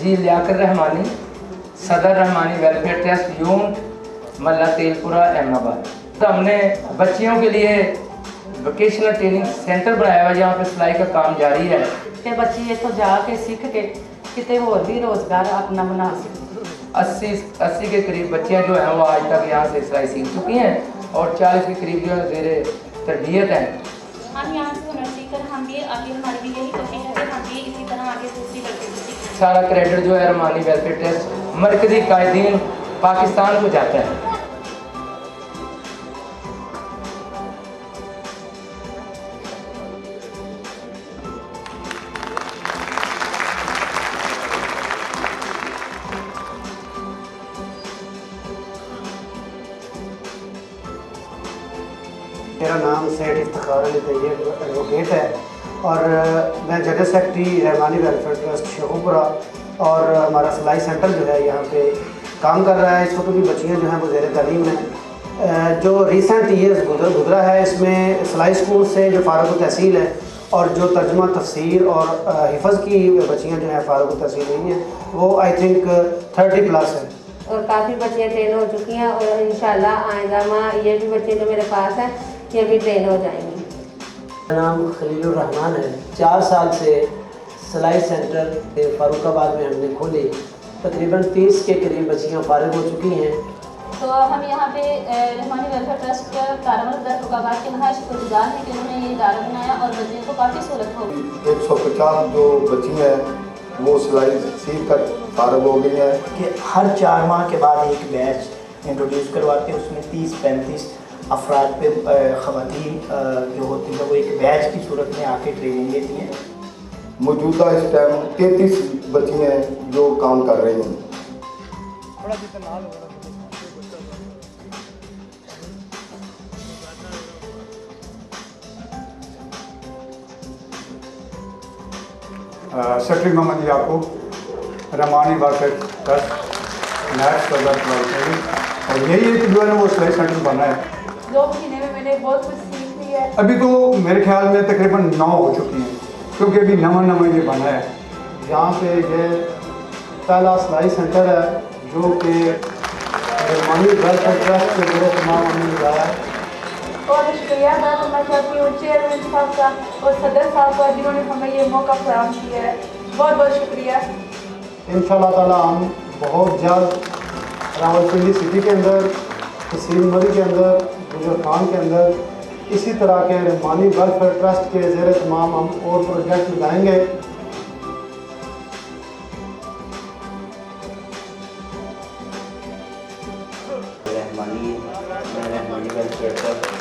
जी लियाकत रहमानी, सदर Rahmani welfare trust unit मल्ला तेलपुरा अहमदाबाद। तो हमने बच्चियों के लिए वोकेशनल ट्रेनिंग सेंटर बनाया हुआ है जहाँ पे सिलाई का काम जारी है कि बच्चे इतों जाके सीख के कितने और भी रोजगार अपना बना सकें। 80 के करीब बच्चियाँ जो हैं वो आज तक यहाँ से सिलाई सीख चुकी हैं और 40 के करीब जो है ज़ेरे तरबियत हैं। हम यहाँ से हुनर सीख कर हम भी आगे, हमारी भी यही कोशिश है कि हम भी इसी तरह आगे दूसरी लड़कियों को सीखें। सारा क्रेडिट जो है रहमानी वेलफेयर ट्रस्ट मरकज़ी कायदीन पाकिस्तान को जाता है। मेरा नाम सैयद इफ्तिखार अली तैयब एडवोकेट है और मैं general secretary Rahmani welfare trust Sheikhupura और हमारा सिलाई सेंटर जो है यहाँ पे काम कर रहा है। इस वक्त भी बच्चियाँ जो हैं वो ज़ेर तालीम हैं। जो रिसेंट ईयर्स गुजरा है इसमें सिलाई स्कूल से जो फ़ारुक़ तहसील है और जो तर्जुमा तफसीर और हिफ़्ज़ की बच्चियाँ जो हैं फ़ारुक़ तहसील हुई हैं वो आई थिंक 30+ हैं और काफ़ी बच्चियाँ ट्रेन हो चुकी हैं और इंशाल्लाह आइंदा माह ये भी बच्चे जो मेरे पास हैं ये भी ट्रेन हो जाएंगी। मेरा नाम खलीलुर रहमान है। 4 साल से सिलाई सेंटर फ़ारुखाबाद में हमने खोली। तकरीबन 30 के करीब बच्चियाँ फारिग हो चुकी हैं। तो हम यहाँ पे रहमानी वेलफेयर ट्रस्ट का कारमल फ़ारुखाबाद के नहायत शुक्रगुज़ार हैं कि उन्होंने ये इदारा बनाया और बच्चियों को काफ़ी सहूलत होगी। 150 जो बच्ची हैं वो सिलाई सीख कर फारिग हो गई हैं। कि हर 4 माह के बाद एक बैच इंट्रोड्यूस करवाते हैं, उसमें 30-35 अफराद पे ख़वातीन जो होती है वो एक बैच की सूरत में आके ट्रेनिंग लेती हैं। मौजूदा इस टाइम 33 बच्चियाँ हैं जो काम कर रही हैं। सेक्रेटरी मोहम्मद याकूब रहमानी वेलफेयर ट्रस्ट नेक्स्ट सदर और यही एक जो है ना वो सिलाई सेंटर बना है। 2 महीने में मैंने बहुत कुछ सीख लिया है। अभी तो मेरे ख्याल में तकरीबन 9 हो चुकी हैं क्योंकि अभी नवा ये बना है। यहाँ पे ये पहला सिलाई सेंटर है जो कि रहमानी वेलफेयर ट्रस्ट के मेरे तमाम हमने लगाया है। और शुक्रिया अदा करना चाहती हूँ चेयरमैन साहब का और सदर साहब का जिन्होंने हमें ये मौका फराहम किया है। बहुत बहुत शुक्रिया। इंशाअल्लाह ताला हम बहुत जल्द रावलपिंडी सिटी के अंदर, तहसील मरी के अंदर, गुजर खान के अंदर इसी तरह के रहमानी वेलफेयर ट्रस्ट के ज़ेर तमाम हम और प्रोजेक्ट लगाएंगे। रहमानी वेलफेयर ट्रस्ट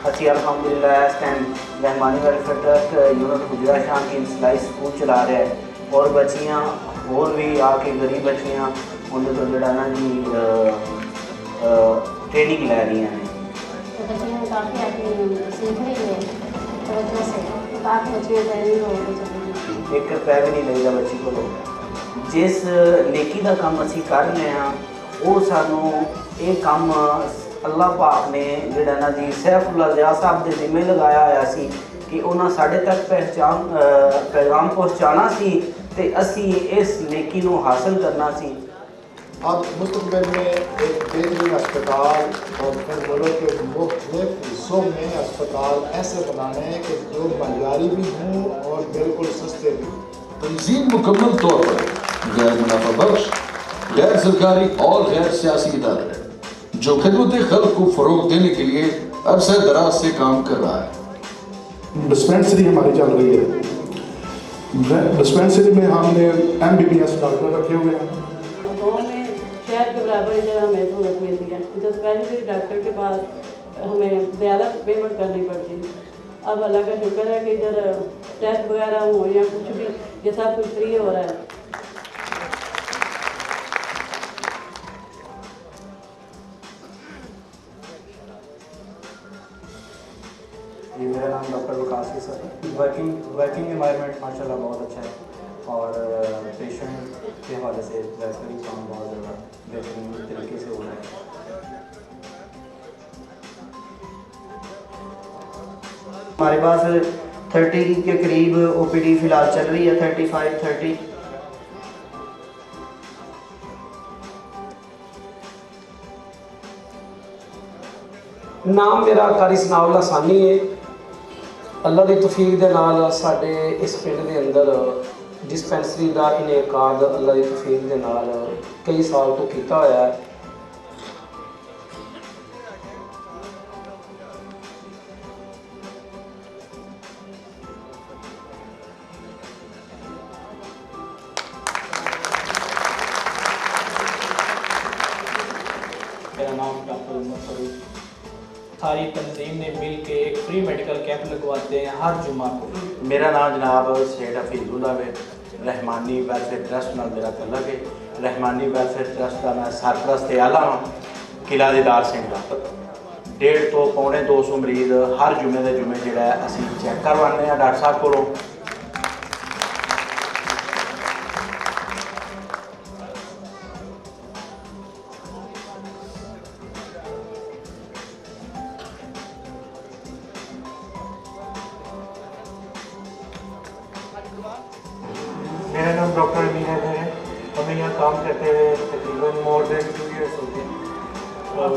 अच्छी अल्हम्दुलिल्लाह इस time Rahmani welfare trust unit गुजरा शाम की सिलाई स्कूल चला रहा है और बच्चियाँ और भी आके गरीब बच्चियाँ उन्हें तो जड़ा ना जी ट्रेनिंग ले रही हैं। तो बच्चियाँ काफ़ी अपनी सीख रही हैं तो से काफ़ी बच्चियाँ ट्रेनिंग हो रही। एक रुपया भी नहीं लगेगा बच्ची को। जिस नेकी का काम असी कर रहे हैं वो सानू ये काम अल्लाह पाक ने जिहड़ा ना जी सैफुल्लाह ज़िया साहब के जिम्मे लगाया होया सी कि उन्हें साढ़े तक पैगाम पहुँचाना सी ते असी इस नेकी नू हासिल करना सी। अब मुस्तकबिल में एक बेहतरीन अस्पताल और फिर मुल्क के मुख्तलिफ हिस्सों में अस्पताल ऐसे बनाने हैं कि जो मयारी भी हों और बिल्कुल सस्ते भी। तंजीम मुकम्मल तौर पर गैर मुनाफा बख्श, गैर सरकारी और गैर सियासी इदारा है जो खिदमत खल्क को फरोग देने के लिए अरसे दराज से काम कर रहा है। डिस्पेंसरी हमारी चल रही है। डिस्पेंसरी में हमने MBBS डॉक्टर रखे हुए हैं। गाँव में शहर के बराबर जगह हमें सहूलत मिलती है। तो स्पेशली डॉक्टर के पास हमें ज़्यादा पेमेंट करनी पड़ती है। अब अल्लाह का शुक्र है कि इधर टेस्ट वगैरह हो या कुछ भी ये सब कुछ फ्री हो रहा है। जी मेरा नाम डॉक्टर विकास है सर। वर्किंग एनवायरनमेंट माशाल्लाह बहुत अच्छा है और पेशेंट के हवाले से वैसे भी काम बहुत ज़्यादा बेहतरीन तरीके से हो रहा है। हमारे पास 30 کے قریب OPD فی الحال چل رہی ہے, 35-30. ਨਾਮ ਮੇਰਾ ਕਾਰੀ ਸਨਾਉल्ला ਸਾਨੀ ਹੈ। ਅੱਲਾ ਦੀ ਤੌਫੀਕ ਦੇ ਨਾਲ ਸਾਡੇ ਇਸ ਪਿੰਡ ਦੇ ਅੰਦਰ ਡਿਸਪੈਂਸਰੀ ਦਾ ਇਨੇਕਾਦ ਅੱਲਾ ਦੀ ਤੌਫੀਕ ਦੇ ਨਾਲ ਕਈ ਸਾਲ ਤੋਂ ਕੀਤਾ ਹੋਇਆ ਹੈ। मेरा नाम डॉक्टर उमर फरूक। सारी तंजीम ने मिल के एक फ्री मेडिकल कैंप लगवाते हैं हर जुमा को। मेरा नाम जनाब सेठ हफीजुल्ला है। रहमानी वेलफेयर ट्रस्ट नाल मेरा तल्लक है। रहमानी वेलफेयर ट्रस्ट का मैं सरपरस्त आला हाँ किला दीदार सिंह का। 1.5 तो पौने 200 मरीज हर जुमे के जुमे जो असी चैक करवाने डॉक्टर साहब को। मेरा नाम डॉक्टर अमीन है। हमें यहाँ काम करते हुए तकरीबन मोर देन 2 ईयर्स हो गए। और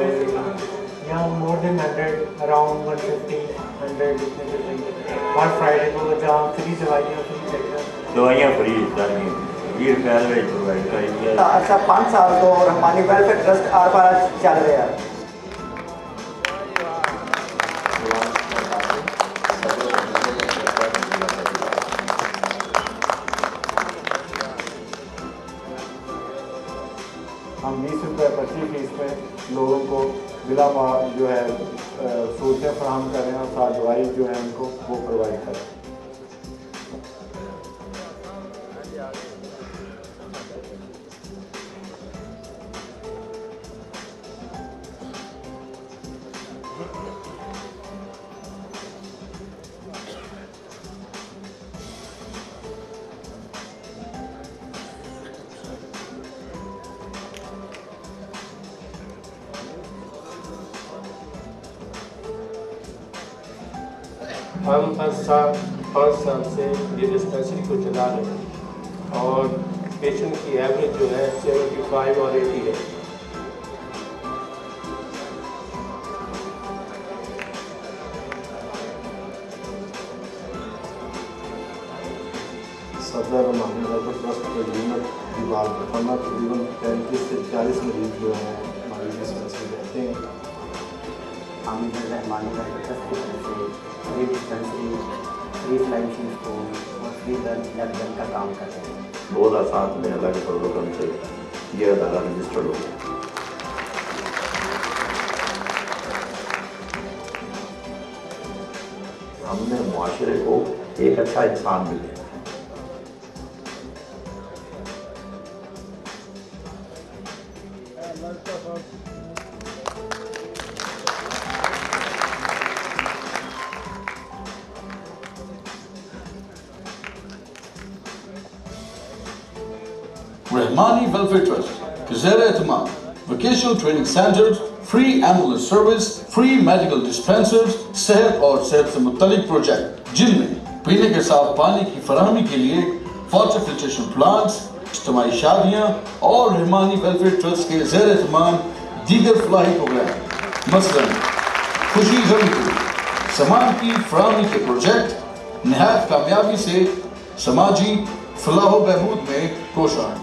यहाँ मोर देन 100 अराउंड 150 100 हर फ्राइडे को जहाँ फ्री दवाइयाँ फ्री चेकअप दवाइयाँ फ्री प्रोवाइड करेंगे। अच्छा 5 साल तो रहमानी वेलफेयर ट्रस्ट आर पार चल रहा है। हम 20 रुपये पर्ची फीस में लोगों को बिला जो है सहूलतें फराहम कर रहे हैं और साथ दवाई जो है उनको वो प्रोवाइड कर रहे हैं। हम 5 साल से ये डिस्पेंसरी को चला रहे हैं और पेशेंट की एवरेज जो है 75 और 80 है। सदर रहमानी वेलफेयर ट्रस्ट के यूनिट दीवार पर तकरीबन 35 से 40 मरीज जो हैं हमारी डिस्पेंसरी रहते हैं। हम इधर रहमानी वेलफेयर ट्रस्ट की तरफ से free dispensary, free flying school और फ्री ब्लड बैंक का काम करते हैं। 2007 में अल्लाह के फजल करम से ये अदारा रजिस्टर्ड हो गया। हमने मुआशरे को एक अच्छा इंसान मिले। रहमानी वेलफेयर ट्रस्ट के ज़ेर एहतमाम vocational training centres, free ambulance service, free medical dispensers, सेहत और सेहत से मुत्तलिक प्रोजेक्ट जिनमें पीने के साफ पानी की फराहमी के लिए वाटर फिल्ट्रेशन प्लांट्स, इज्तिमाई शादियाँ और रहमानी वेलफेयर ट्रस्ट के ज़ेर एहतमाम दीगर फलाही प्रोग्राम मसलन खुशी गम को सामान की फराहमी के प्रोजेक्ट नहायत कामयाबी से समाजी फलाह बहबूद में कोशा है।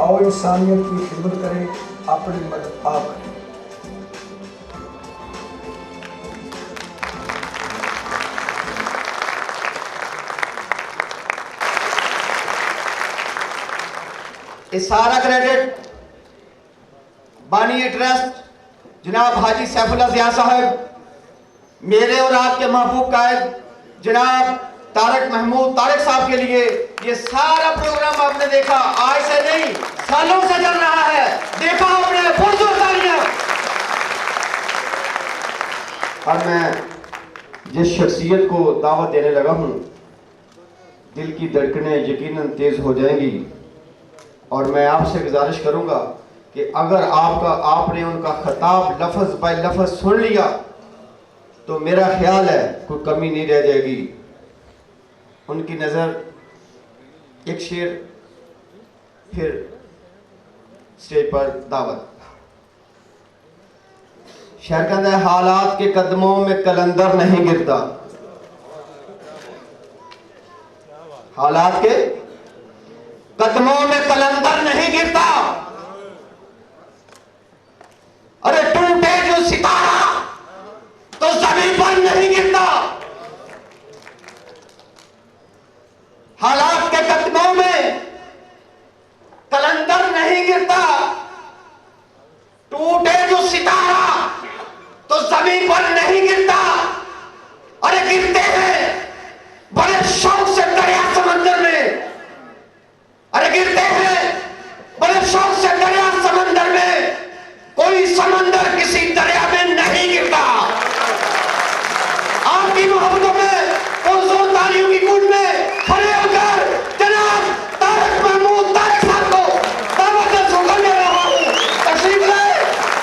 आओ इंसानियत की खिदमत करें, अपनी मदद आप करें। इस सारा क्रेडिट बानी ट्रस्ट जनाब हाजी सैफुल्लाह ज़िया साहब, मेरे और आपके महबूब कायद जनाब तारक महमूद तारक साहब के लिए ये सारा प्रोग्राम आपने देखा, आज से नहीं सालों से चल रहा है। देखा आपने तालियां। और मैं जिस शख्सियत को दावत देने लगा हूँ, दिल की धड़कनें यकीनन तेज हो जाएंगी और मैं आपसे गुजारिश करूँगा कि अगर आपने उनका खिताब लफ्ज़ बाय लफ्ज़ सुन लिया تو میرا خیال ہے کوئی کمی نہیں رہ جائے گی. ان کی نظر ایک شعر پھر اسٹیج پر دعوت. شعر کہتا ہے حالات کے قدموں میں کلندر نہیں گرتا. حالات کے قدموں میں کلندر نہیں گرتا. ارے ٹوٹے جو ستارہ تو زمین پر نہیں گرتا. حالات کے قدموں میں کلندر نہیں گرتا. ٹوٹے جو ستارہ تو زمین پر نہیں گرتا. ارے گرتے ہیں بڑے شوق سے دریا سمندر میں. ارے گرتے ہیں بڑے شوق سے دریا سمندر میں. کوئی سمندر کسی دریا میں نہیں گرتا. آپ کی محبتوں میں پرزور تالیوں کی گونج میں کھڑے ہو کر جناب طارق محمود طارق صاحب کو دعوت سخن دے رہا ہوں. تشریف لائے,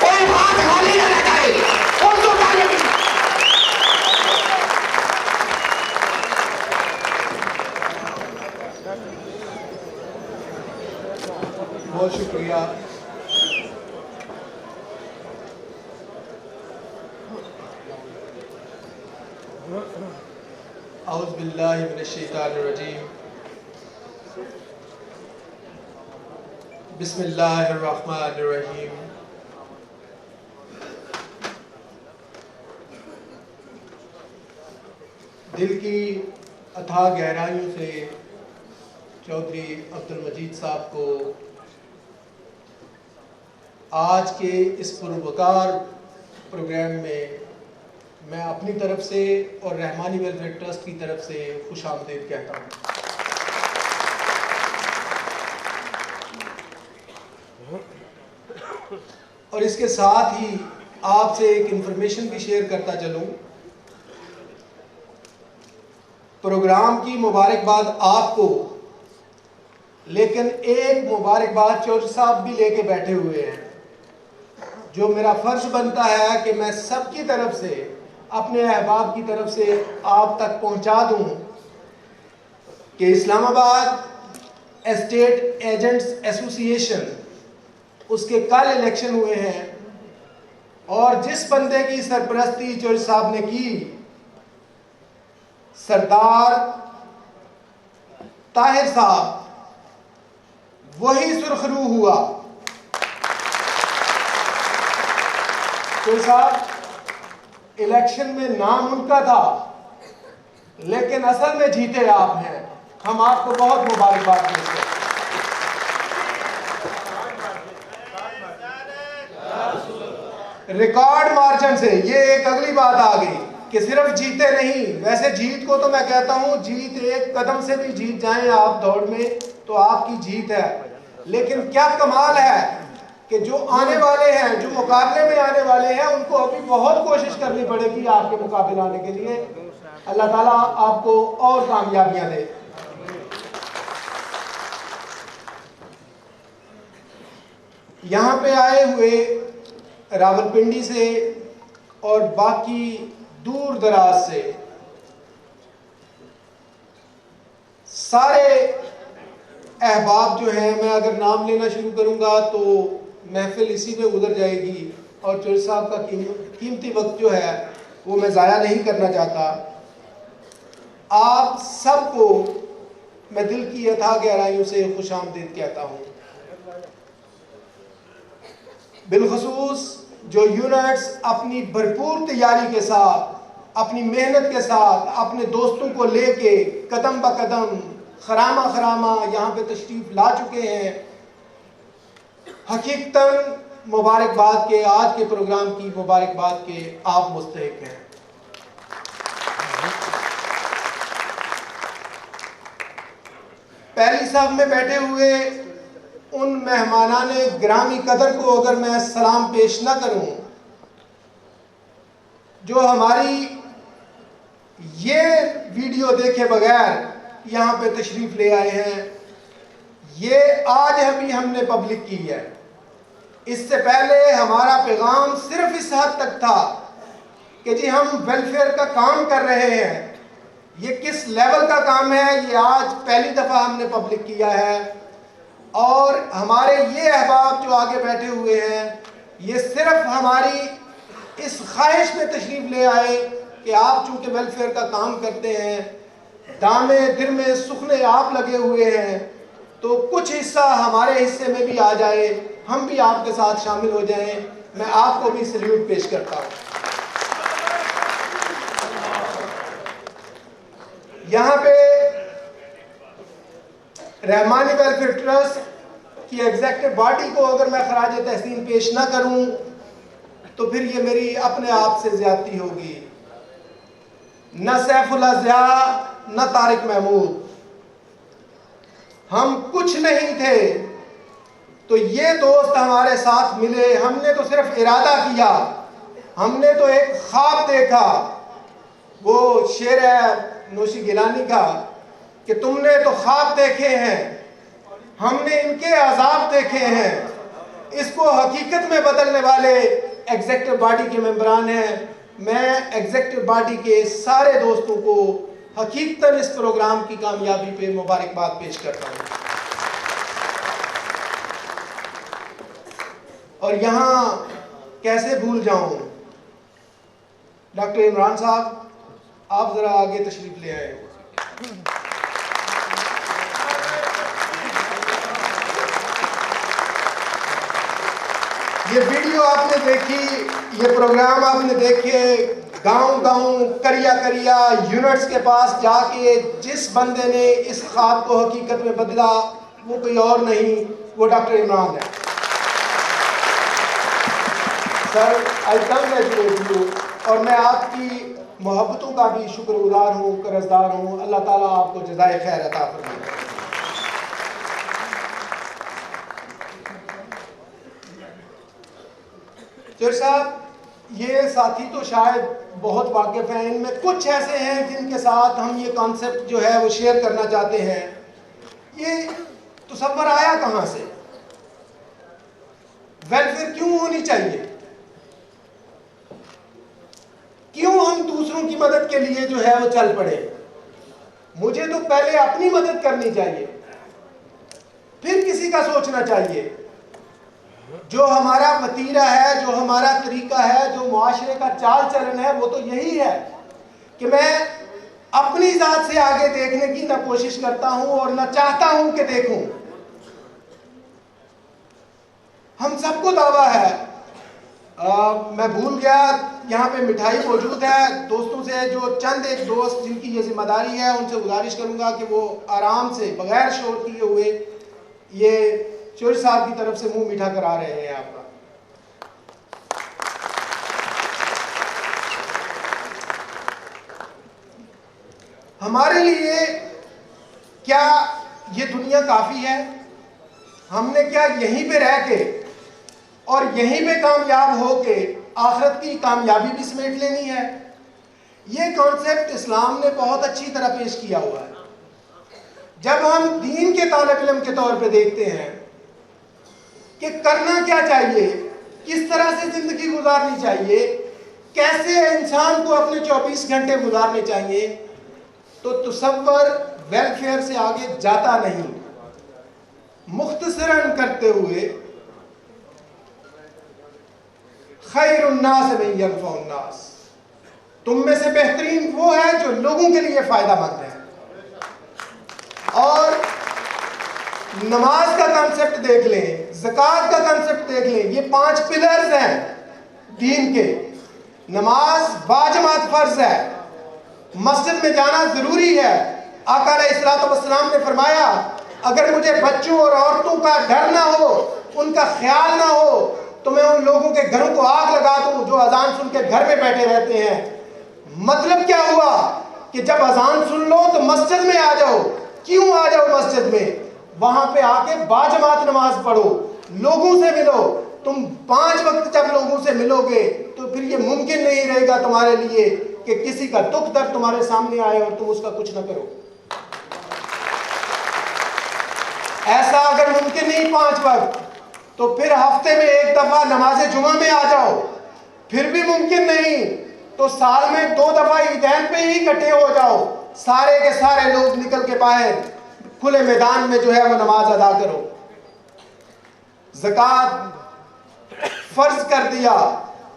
کوئی ہاتھ خالی نہ رہ جائے. پرزور تالیوں کی بہت شکریہ. اعوذ باللہ من الشیطان الرجیم. بسم اللہ الرحمن الرحیم. دل کی اتھاہ گہرائیوں سے چودھری عبد المجید صاحب کو آج کے اس پروقار پروگرام میں اپنی طرف سے اور رحمانی ویلفیئر ٹرسٹ کی طرف سے خوش آمدید کہتا ہوں. اور اس کے ساتھ ہی آپ سے ایک انفارمیشن بھی شیئر کرتا چلوں. پروگرام کی مبارکباد آپ کو, لیکن ایک مبارکباد چودھری صاحب بھی لے کے بیٹھے ہوئے ہیں, جو میرا فرض بنتا ہے کہ میں سب کی طرف سے, اپنے احباب کی طرف سے آپ تک پہنچا دوں کہ اسلام آباد اسٹیٹ ایجنٹس ایسوسی ایشن, اس کے کل الیکشن ہوئے ہیں, اور جس بندے کی سرپرستی چودھری صاحب نے کی, سردار طاہر صاحب, وہی سرخرو ہوا. چودھری صاحب الیکشن میں نام ان کا تھا, لیکن اصل میں جیتے آپ ہیں. ہم آپ کو بہت مبارکباد دیتے ہیں. ریکارڈ مارجن سے, یہ ایک اگلی بات آ گئی کہ صرف جیتے نہیں. ویسے جیت کو تو میں کہتا ہوں جیت ایک قدم سے بھی جیت جائیں آپ دوڑ میں تو آپ کی جیت ہے, لیکن کیا کمال ہے کہ جو آنے والے ہیں, جو مقابلے میں آنے والے ہیں, ان کو ابھی بہت کوشش کرنی پڑے گی آپ کے مقابلے آنے کے لیے. اللہ تعالیٰ آپ کو اور کامیابیاں دے. یہاں پہ آئے ہوئے راولپنڈی سے اور باقی دور دراز سے سارے احباب جو ہیں, میں اگر نام لینا شروع کروں گا تو محفل اسی میں گزر جائے گی, اور چودھری صاحب کا قیمتی وقت جو ہے وہ میں ضائع نہیں کرنا چاہتا. آپ سب کو میں دل کی اتھاہ گہرائیوں سے خوش آمدید کہتا ہوں. بالخصوص جو یونٹس اپنی بھرپور تیاری کے ساتھ, اپنی محنت کے ساتھ, اپنے دوستوں کو لے کے قدم بہ قدم, خرامہ خرامہ یہاں پہ تشریف لا چکے ہیں, حقیقتاً مبارکباد کے, آج کے پروگرام کی مبارکباد کے آپ مستحق ہیں. پہلی صف میں بیٹھے ہوئے ان مہمانان گرامی قدر کو اگر میں سلام پیش نہ کروں, جو ہماری یہ ویڈیو دیکھے بغیر یہاں پہ تشریف لے آئے ہیں, یہ آج ابھی ہم نے پبلک کی ہے. اس سے پہلے ہمارا پیغام صرف اس حد تک تھا کہ جی ہم ویلفیئر کا کام کر رہے ہیں، یہ کس لیول کا کام ہے، یہ آج پہلی دفعہ ہم نے پبلک کیا ہے. اور ہمارے یہ احباب جو آگے بیٹھے ہوئے ہیں یہ صرف ہماری اس خواہش میں تشریف لے آئے کہ آپ چونکہ ویلفیئر کا کام کرتے ہیں، دامے در میں سخنے آپ لگے ہوئے ہیں، تو کچھ حصہ ہمارے حصے میں بھی آ جائے، ہم بھی آپ کے ساتھ شامل ہو جائیں. میں آپ کو بھی سلیوٹ پیش کرتا ہوں. یہاں پہ رحمانی ویلفیئر ٹرسٹ کی ایگزیکٹو باڈی کو اگر میں خراج تحسین پیش نہ کروں تو پھر یہ میری اپنے آپ سے زیادتی ہوگی. نہ سیف اللہ ضیاء نہ طارق محمود، ہم کچھ نہیں تھے تو یہ دوست ہمارے ساتھ ملے. ہم نے تو صرف ارادہ کیا، ہم نے تو ایک خواب دیکھا. وہ شعر ہے نوشی گیلانی کا کہ تم نے تو خواب دیکھے ہیں، ہم نے ان کے عذاب دیکھے ہیں. اس کو حقیقت میں بدلنے والے ایگزیکٹو باڈی کے ممبران ہیں. میں ایگزیکٹو باڈی کے سارے دوستوں کو حقیقتاً اس پروگرام کی کامیابی پہ مبارکباد پیش کرتا ہوں. اور یہاں کیسے بھول جاؤں ڈاکٹر عمران صاحب، آپ ذرا آگے تشریف لے آئے. یہ ویڈیو آپ نے دیکھی، یہ پروگرام آپ نے دیکھے، گاؤں گاؤں کریا کریا یونٹس کے پاس جا کے جس بندے نے اس خواب کو حقیقت میں بدلا وہ کوئی اور نہیں، وہ ڈاکٹر عمران ہے. سر آئی کنگریچولیٹ یو، اور میں آپ کی محبتوں کا بھی شکر گزار ہوں، قرضدار ہوں. اللہ تعالیٰ آپ کو جزائے خیر عطا فرمائے. چور صاحب، یہ ساتھی تو شاید بہت واقف ہیں، ان میں کچھ ایسے ہیں جن کے ساتھ ہم یہ کانسیپٹ جو ہے وہ شیئر کرنا چاہتے ہیں. یہ تصور آیا کہاں سے؟ ویلفیئر کیوں ہونی چاہیے؟ کیوں ہم دوسروں کی مدد کے لیے جو ہے وہ چل پڑے؟ مجھے تو پہلے اپنی مدد کرنی چاہیے، پھر کسی کا سوچنا چاہیے. جو ہمارا وتیرہ ہے، جو ہمارا طریقہ ہے، جو معاشرے کا چال چلن ہے، وہ تو یہی ہے کہ میں اپنی ذات سے آگے دیکھنے کی نہ کوشش کرتا ہوں اور نہ چاہتا ہوں کہ دیکھوں. ہم سب کو دعویٰ ہے. میں بھول گیا، یہاں پہ مٹھائی موجود ہے. دوستوں سے جو چند ایک دوست جن کی یہ ذمہ داری ہے ان سے گزارش کروں گا کہ وہ آرام سے بغیر شور کیے ہوئے یہ چوری صاحب کی طرف سے منہ میٹھا کرا رہے ہیں آپ کا. ہمارے لیے کیا یہ دنیا کافی ہے؟ ہم نے کیا یہیں پہ رہ کے اور یہیں پہ کامیاب ہو کے آخرت کی کامیابی بھی سمیٹ لینی ہے؟ یہ کانسیپٹ اسلام نے بہت اچھی طرح پیش کیا ہوا ہے. جب ہم دین کے طالب علم کے طور پہ دیکھتے ہیں کہ کرنا کیا چاہیے، کس طرح سے زندگی گزارنی چاہیے، کیسے انسان کو اپنے 24 گھنٹے گزارنے چاہیے، تو تصور ویلفیئر سے آگے جاتا نہیں. مختصراً کرتے ہوئے خیر الناس من ینفع الناس، تم میں سے بہترین وہ ہے جو لوگوں کے لیے فائدہ مند ہے. اور نماز کا کنسپٹ دیکھ لیں، زکوٰۃ کا کنسپٹ دیکھ لیں، یہ 5 پلرز ہیں دین کے. نماز باجماعت فرض ہے، مسجد میں جانا ضروری ہے. آقا علیہ السلام نے فرمایا اگر مجھے بچوں اور عورتوں کا ڈر نہ ہو، ان کا خیال نہ ہو، تو میں ان لوگوں کے گھروں کو آگ لگا دوں جو اذان سن کے گھر میں بیٹھے رہتے ہیں. مطلب کیا ہوا کہ جب اذان سن لو تو مسجد میں آ جاؤ. کیوں آ جاؤ مسجد میں؟ وہاں پہ آ کے باجماعت نماز پڑھو، لوگوں سے ملو. تم 5 وقت جب لوگوں سے ملو گے تو پھر یہ ممکن نہیں رہے گا تمہارے لیے کہ کسی کا دکھ درد تمہارے سامنے آئے اور تم اس کا کچھ نہ کرو. ایسا اگر ممکن نہیں 5 وقت تو پھر ہفتے میں 1 دفعہ نماز جمعہ میں آ جاؤ. پھر بھی ممکن نہیں तो साल में 2 दफा ईदैन पे ही इकट्ठे हो जाओ, सारे के सारे लोग निकल के बाहर खुले मैदान में जो है वो नमाज अदा करो। ज़कात फर्ज कर दिया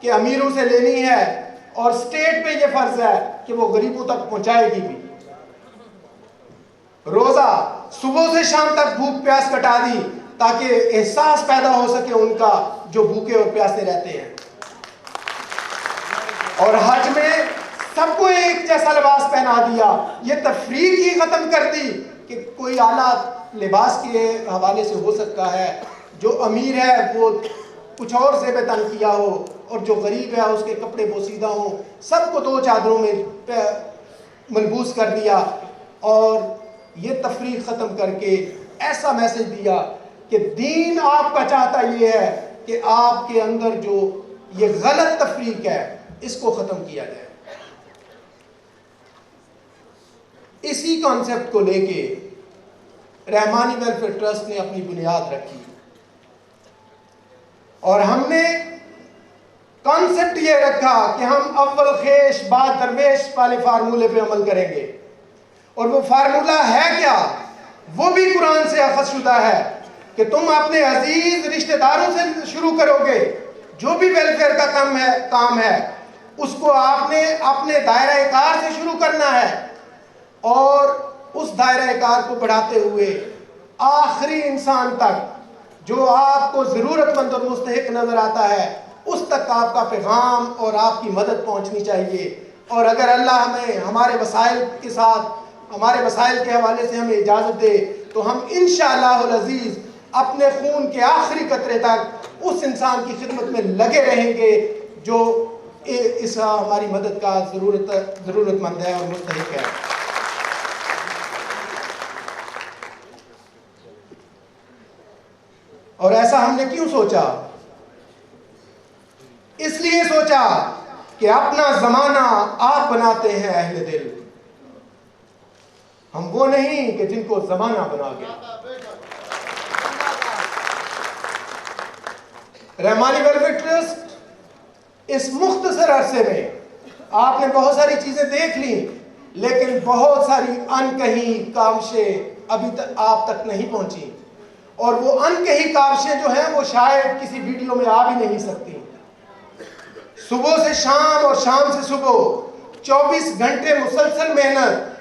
कि अमीरों से लेनी है, और स्टेट पे ये फर्ज है कि वो गरीबों तक पहुंचाएगी भी। रोजा सुबह से शाम तक भूख प्यास कटा दी ताकि एहसास पैदा हो सके उनका जो भूखे और प्यासे रहते हैं। और हज में सबको एक जैसा लिबास पहना दिया। ये तफरीक ही खत्म कर दी कि कोई आला लिबास के हवाले से हो सकता है, जो अमीर है वो कुछ और से बेतन किया हो और जो गरीब है उसके कपड़े बोसीदा हो, सबको 2 चादरों में मलबूस कर दिया। और ये तफरीक ख़त्म करके ऐसा मैसेज दिया कि दीन आपका चाहता ये है कि आपके अंदर जो ये गलत तफरीक है इसको ख़त्म किया जाए। इसी कॉन्सेप्ट को लेके रहमानी वेलफेयर ट्रस्ट ने अपनी बुनियाद रखी, और हमने कॉन्सेप्ट ये रखा कि हम अव्वल खेश बाद दरवेश वाले फार्मूले पे अमल करेंगे। और वो फार्मूला है क्या? वो भी कुरान से अखज़शुदा है कि तुम अपने अजीज रिश्तेदारों से शुरू करोगे। जो भी वेलफेयर का काम है उसको आपने अपने दायरा कार से शुरू करना है, और उस दायरा कार को बढ़ाते हुए आखिरी इंसान तक जो आपको ज़रूरतमंद और मुस्तहिक नज़र आता है उस तक आपका पैगाम और आपकी मदद पहुंचनी चाहिए। और अगर अल्लाह हमें हमारे वसाइल के हवाले से हमें इजाज़त दे तो हम इंशाअल्लाह अज़ीज़ अपने खून के आखिरी कतरे तक उस इंसान की खिदमत में लगे रहेंगे जो इस हमारी मदद का ज़रूरतमंद है और मुस्तहिक है। और ऐसा हमने क्यों सोचा? इसलिए सोचा कि अपना ज़माना आप बनाते हैं अहले दिल, हम वो नहीं कि जिनको ज़माना बना गया। रहमानी वेलफेयर ट्रस्ट इस मुख्तसर अरसे में आपने बहुत सारी चीज़ें देख ली, लेकिन बहुत सारी अनकही काविशें अभी तक आप तक नहीं पहुंची, और वो अनकही काविशें जो हैं वो शायद किसी वीडियो में आ भी नहीं सकती। सुबह से शाम और शाम से सुबह 24 घंटे मुसलसल मेहनत,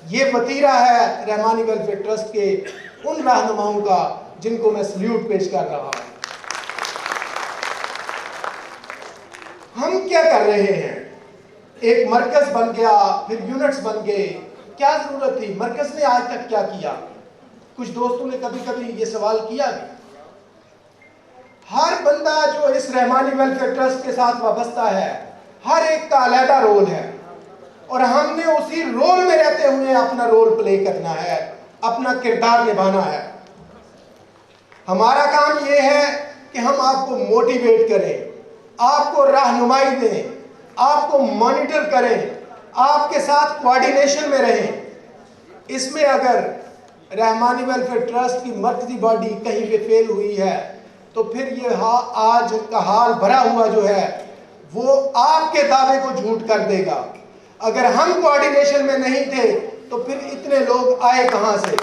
ये वतीरा है रहमानी वेलफेयर ट्रस्ट के उन रहनुमाओं का जिनको मैं सल्यूट पेश कर रहा हूँ। हम क्या कर रहे हैं? एक मरकज बन गया, फिर यूनिट्स बन गए, क्या जरूरत थी? मरकज ने आज तक क्या किया? कुछ दोस्तों ने कभी कभी ये सवाल किया भी। हर बंदा जो इस रहमानी वेलफेयर ट्रस्ट के साथ वाबस्ता है, हर एक का अलग रोल है, और हमने उसी रोल में रहते हुए अपना रोल प्ले करना है, अपना किरदार निभाना है। हमारा काम ये है कि हम आपको मोटिवेट करें, आपको रहनुमाई दें, आपको मॉनिटर करें, आपके साथ कोऑर्डिनेशन में रहें। इसमें अगर रहमानी वेलफेयर ट्रस्ट की मर्कजी बॉडी कहीं पे फेल हुई है तो फिर ये आज का हाल भरा हुआ जो है वो आपके दावे को झूठ कर देगा। अगर हम कोऑर्डिनेशन में नहीं थे तो फिर इतने लोग आए कहां से?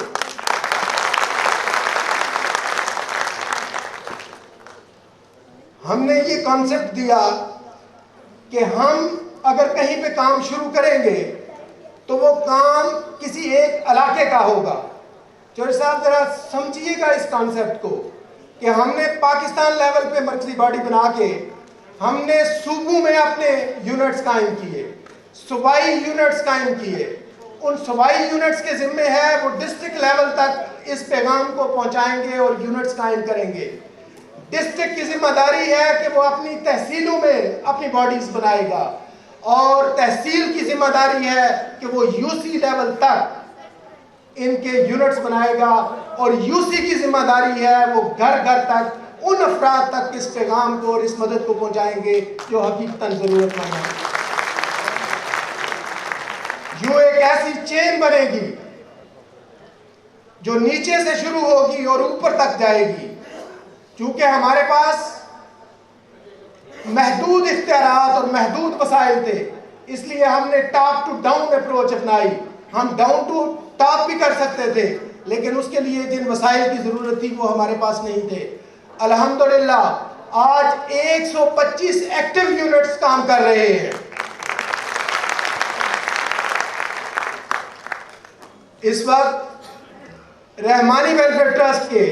हमने ये कॉन्सेप्ट दिया कि हम अगर कहीं पे काम शुरू करेंगे तो वो काम किसी एक इलाके का होगा। चौधरी साहब जरा समझिएगा इस कॉन्सेप्ट को कि हमने पाकिस्तान लेवल पे मर्कजी बॉडी बना के हमने सूबों में अपने यूनिट्स कायम किए, सूबाई यूनिट्स कायम किए। उन सूबाई यूनिट्स के जिम्मे है वो डिस्ट्रिक्ट लेवल तक इस पैगाम को पहुंचाएंगे और यूनिट्स कायम करेंगे। डिस्ट्रिक्ट की जिम्मेदारी है कि वो अपनी तहसीलों में अपनी बॉडीज बनाएगा, और तहसील की जिम्मेदारी है कि वो यूसी लेवल तक इनके यूनिट्स बनाएगा, और यूसी की जिम्मेदारी है वो घर घर तक उन अफराद तक इस पैगाम को और इस मदद को पहुंचाएंगे जो हकीकतन जरूरतमंद है। यूं एक ऐसी चेन बनेगी जो नीचे से शुरू होगी और ऊपर तक जाएगी। क्योंकि हमारे पास महदूद इख्तियारात और महदूद वसाइल थे, اس لیے ہم نے ٹاپ ٹو ڈاؤن اپروچ اپنائی. ہم ڈاؤن ٹو ٹاپ بھی کر سکتے تھے لیکن اس کے لیے جن وسائل کی ضرورت تھی وہ ہمارے پاس نہیں تھے. الحمدللہ آج 125 ایکٹیو یونٹس کام کر رہے ہیں. اس وقت رحمانی ویلفیئر ٹرسٹ کے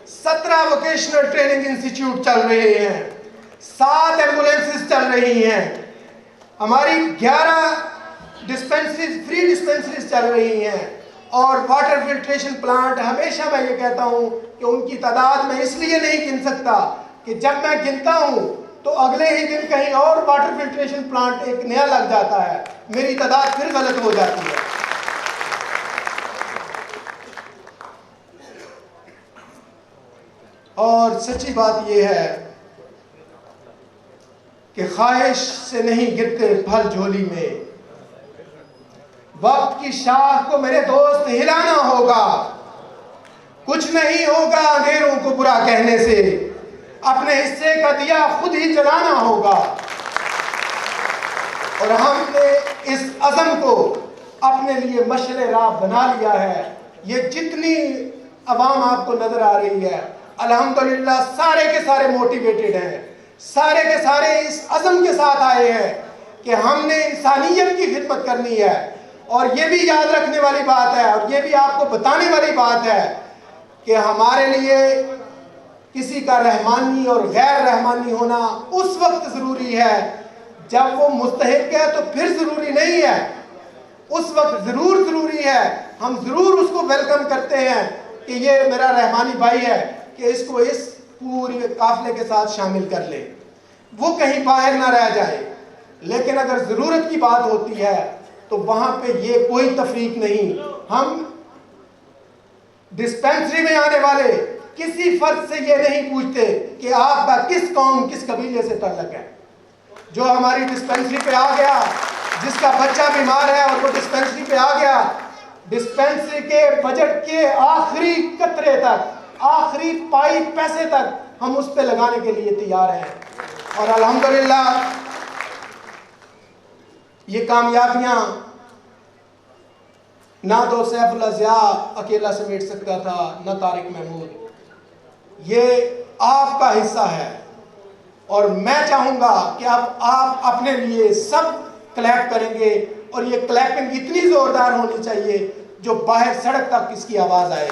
17 ووکیشنل ٹریننگ انسٹیٹیوٹ چل رہے ہیں, 7 ایمبولینسز چل رہی ہیں, ہماری 11 ڈسپینسریز فری ڈسپینسریز چل رہی ہیں, اور واٹر فلٹریشن پلانٹ. ہمیشہ میں یہ کہتا ہوں کہ ان کی تعداد میں اس لیے نہیں گن سکتا کہ جب میں گنتا ہوں تو اگلے ہی دن کہیں اور واٹر فلٹریشن پلانٹ ایک نیا لگ جاتا ہے, میری تعداد پھر غلط ہو جاتی ہے. اور سچی بات یہ ہے کہ خواہش سے نہیں گرتے پھل جھولی میں. وقت کی شاخ کو میرے دوست ہلانا ہوگا, کچھ نہیں ہوگا اندھیروں کو برا کہنے سے, اپنے حصے کا دیا خود ہی جلانا ہوگا. اور ہم نے اس عزم کو اپنے لیے مشعل راہ بنا لیا ہے. یہ جتنی عوام آپ کو نظر آ رہی ہے الحمدللہ سارے کے سارے موٹیویٹڈ ہیں, سارے کے سارے اس عزم کے ساتھ آئے ہیں کہ ہم نے انسانیت کی خدمت کرنی ہے. اور یہ بھی یاد رکھنے والی بات ہے اور یہ بھی آپ کو بتانے والی بات ہے کہ ہمارے لیے کسی کا رحمانی اور غیر رحمانی ہونا اس وقت ضروری ہے جب وہ مستحق ہے, تو پھر ضروری نہیں ہے. اس وقت ضرور ضروری ہے, ہم ضرور اس کو ویلکم کرتے ہیں کہ یہ میرا رحمانی بھائی ہے, کہ اس کو اس پوری قافلے کے ساتھ شامل کر لیں, وہ کہیں باہر نہ رہ جائے. لیکن اگر ضرورت کی بات ہوتی ہے تو وہاں پہ یہ کوئی تفریق نہیں. ہم ڈسپینسری میں آنے والے کسی فرد سے یہ نہیں پوچھتے کہ آپ کا کس قوم کس قبیلے سے تعلق ہے. جو ہماری ڈسپینسری پہ آ گیا, جس کا بچہ بیمار ہے اور وہ ڈسپینسری پہ آ گیا, ڈسپینسری کے بجٹ کے آخری قطرے تک, آخری پائی پیسے تک ہم اس پہ لگانے کے لیے تیار ہیں. اور الحمدللہ یہ کامیابیاں نہ تو سیف اللہ ضیاء اکیلا سمیٹ سکتا تھا, نہ طارق محمود. یہ آپ کا حصہ ہے اور میں چاہوں گا کہ اب آپ اپنے لیے سب کلیپ کریں گے, اور یہ کلیپنگ اتنی زوردار ہونی چاہیے جو باہر سڑک تک اس کی آواز آئے.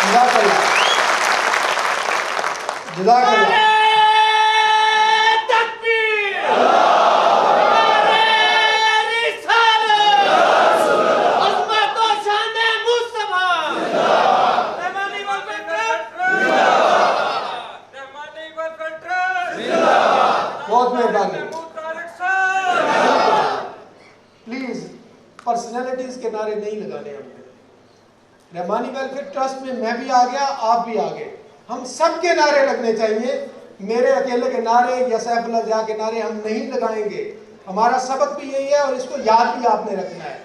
جزاک اللہ, جزاک اللہ. بہت مہربانی. پلیز پرسنالٹیز کے نعرے نہیں لگانے ہم نے. رحمانی ویلفیئر ٹرسٹ میں میں بھی آ گیا, آپ بھی آ گئے, ہم سب کے نعرے لگنے چاہیے. میرے اکیلے کے نعرے یا سیف اللہ ضیاء کے نعرے ہم نہیں لگائیں گے. ہمارا سبق بھی یہی ہے اور اس کو یاد بھی آپ نے رکھنا ہے.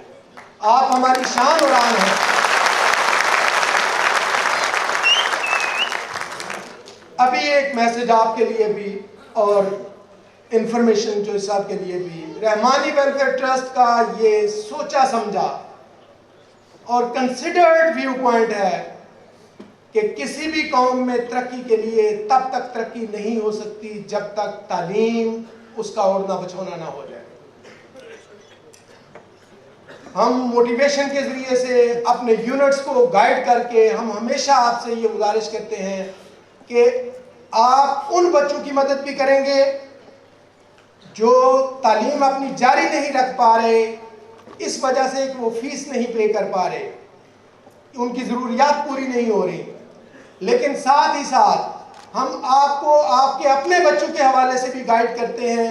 آپ ہماری شان اور آن ہیں. ابھی ایک میسج آپ کے لیے بھی اور انفارمیشن جو صاحب کے لیے بھی. رحمانی ویلفیئر ٹرسٹ کا یہ سوچا سمجھا اور کنسیڈرڈ ویو پوائنٹ ہے کہ کسی بھی قوم میں ترقی کے لیے تب تک ترقی نہیں ہو سکتی جب تک تعلیم اس کا اوڑھنا بچھونا نہ ہو جائے. ہم موٹیویشن کے ذریعے سے اپنے یونٹس کو گائیڈ کر کے ہم ہمیشہ آپ سے یہ گزارش کرتے ہیں کہ آپ ان بچوں کی مدد بھی کریں گے جو تعلیم اپنی جاری نہیں رکھ پا رہے اس وجہ سے کہ وہ فیس نہیں پے کر پا رہے, ان کی ضروریات پوری نہیں ہو رہی. لیکن ساتھ ہی ساتھ ہم آپ کو آپ کے اپنے بچوں کے حوالے سے بھی گائیڈ کرتے ہیں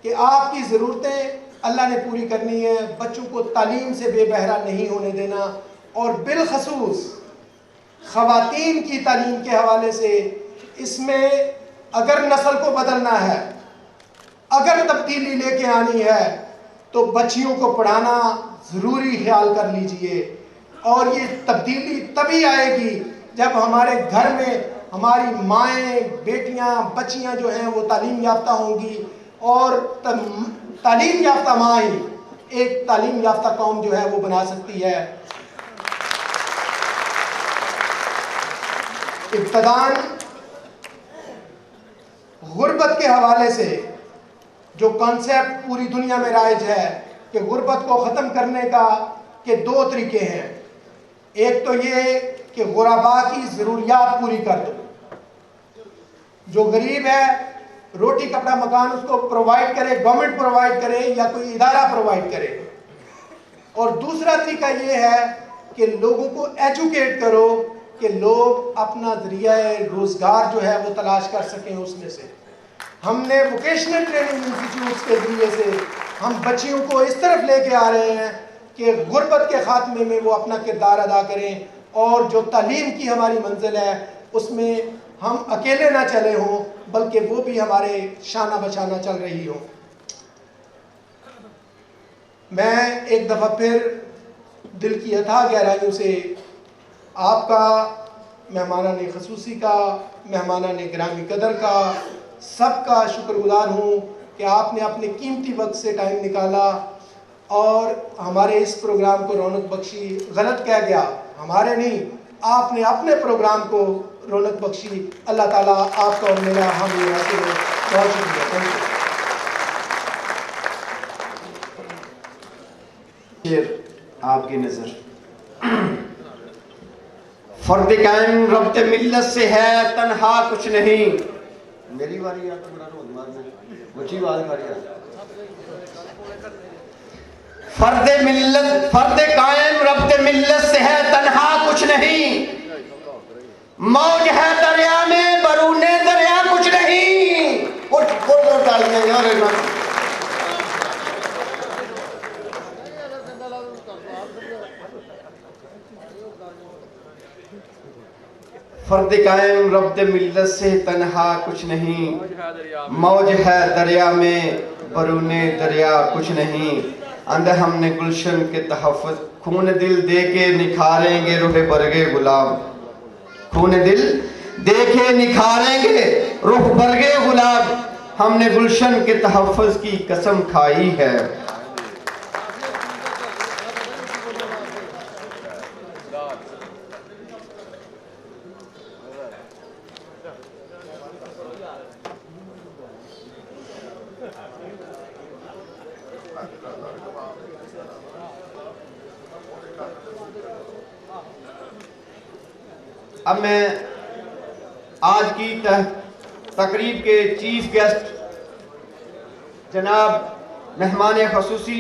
کہ آپ کی ضرورتیں اللہ نے پوری کرنی ہے. بچوں کو تعلیم سے بے بہرا نہیں ہونے دینا, اور بالخصوص خواتین کی تعلیم کے حوالے سے اس میں اگر نسل کو بدلنا ہے, اگر تبدیلی لے کے آنی ہے تو بچیوں کو پڑھانا ضروری خیال کر لیجئے. اور یہ تبدیلی تبھی آئے گی جب ہمارے گھر میں ہماری مائیں بیٹیاں بچیاں جو ہیں وہ تعلیم یافتہ ہوں گی، اور تعلیم یافتہ ماں ہی ایک تعلیم یافتہ قوم جو ہے وہ بنا سکتی ہے۔ ابتداً غربت کے حوالے سے جو کانسیپٹ پوری دنیا میں رائج ہے کہ غربت کو ختم کرنے کا کے دو طریقے ہیں۔ ایک تو یہ کہ غربا کی ضروریات پوری کر دو، جو غریب ہے روٹی کپڑا مکان اس کو پرووائڈ کرے، گورنمنٹ پرووائڈ کرے یا کوئی ادارہ پرووائڈ کرے۔ اور دوسرا طریقہ یہ ہے کہ لوگوں کو ایجوکیٹ کرو کہ لوگ اپنا ذریعہ روزگار جو ہے وہ تلاش کر سکیں اس میں سے۔ ہم نے ووکیشنل ٹریننگ انسٹیٹیوٹس کے ذریعے سے ہم بچیوں کو اس طرف لے کے آ رہے ہیں کہ غربت کے خاتمے میں وہ اپنا کردار ادا کریں، اور جو تعلیم کی ہماری منزل ہے اس میں ہم اکیلے نہ چلے ہوں بلکہ وہ بھی ہمارے شانہ بشانہ چل رہی ہوں۔ میں ایک دفعہ پھر دل کی اتھاہ گہرائیوں سے آپ کا، مہمانان خصوصی کا، مہمانان گرامی قدر کا، سب کا شکر گزار ہوں کہ آپ نے اپنے قیمتی وقت سے ٹائم نکالا اور ہمارے اس پروگرام کو رونق بخشی۔ غلط کہہ گیا، ہمارے نہیں، آپ نے اپنے پروگرام کو رونق بخشی۔ اللہ تعالیٰ آپ کا اور میرا ہم یہ حاصل ہو۔ بہت شکریہ، تھینک یو۔ آپ کی نظر فرد قائم ربط ملت سے ہے، تنہا کچھ نہیں۔ میری باری آپ بڑا رو بچی بات کر فرد قائم ربط ملت سے ہے، تنہا کچھ نہیں۔ موج ہے دریا میں، برون دریا کچھ نہیں۔ ڈالیاں یار فرد قائم ربط ملت سے تنہا کچھ نہیں، موج ہے دریا میں، برون دریا کچھ نہیں۔ اندر ہم نے گلشن کے تحفظ، خون دل دے کے نکھاریں گے روح برگے گلاب۔ خون دل دے کے نکھاریں گے روح برگے گلاب، ہم نے گلشن کے تحفظ کی قسم کھائی ہے۔ اب میں آج کی تقریب کے چیف گیسٹ جناب مہمان خصوصی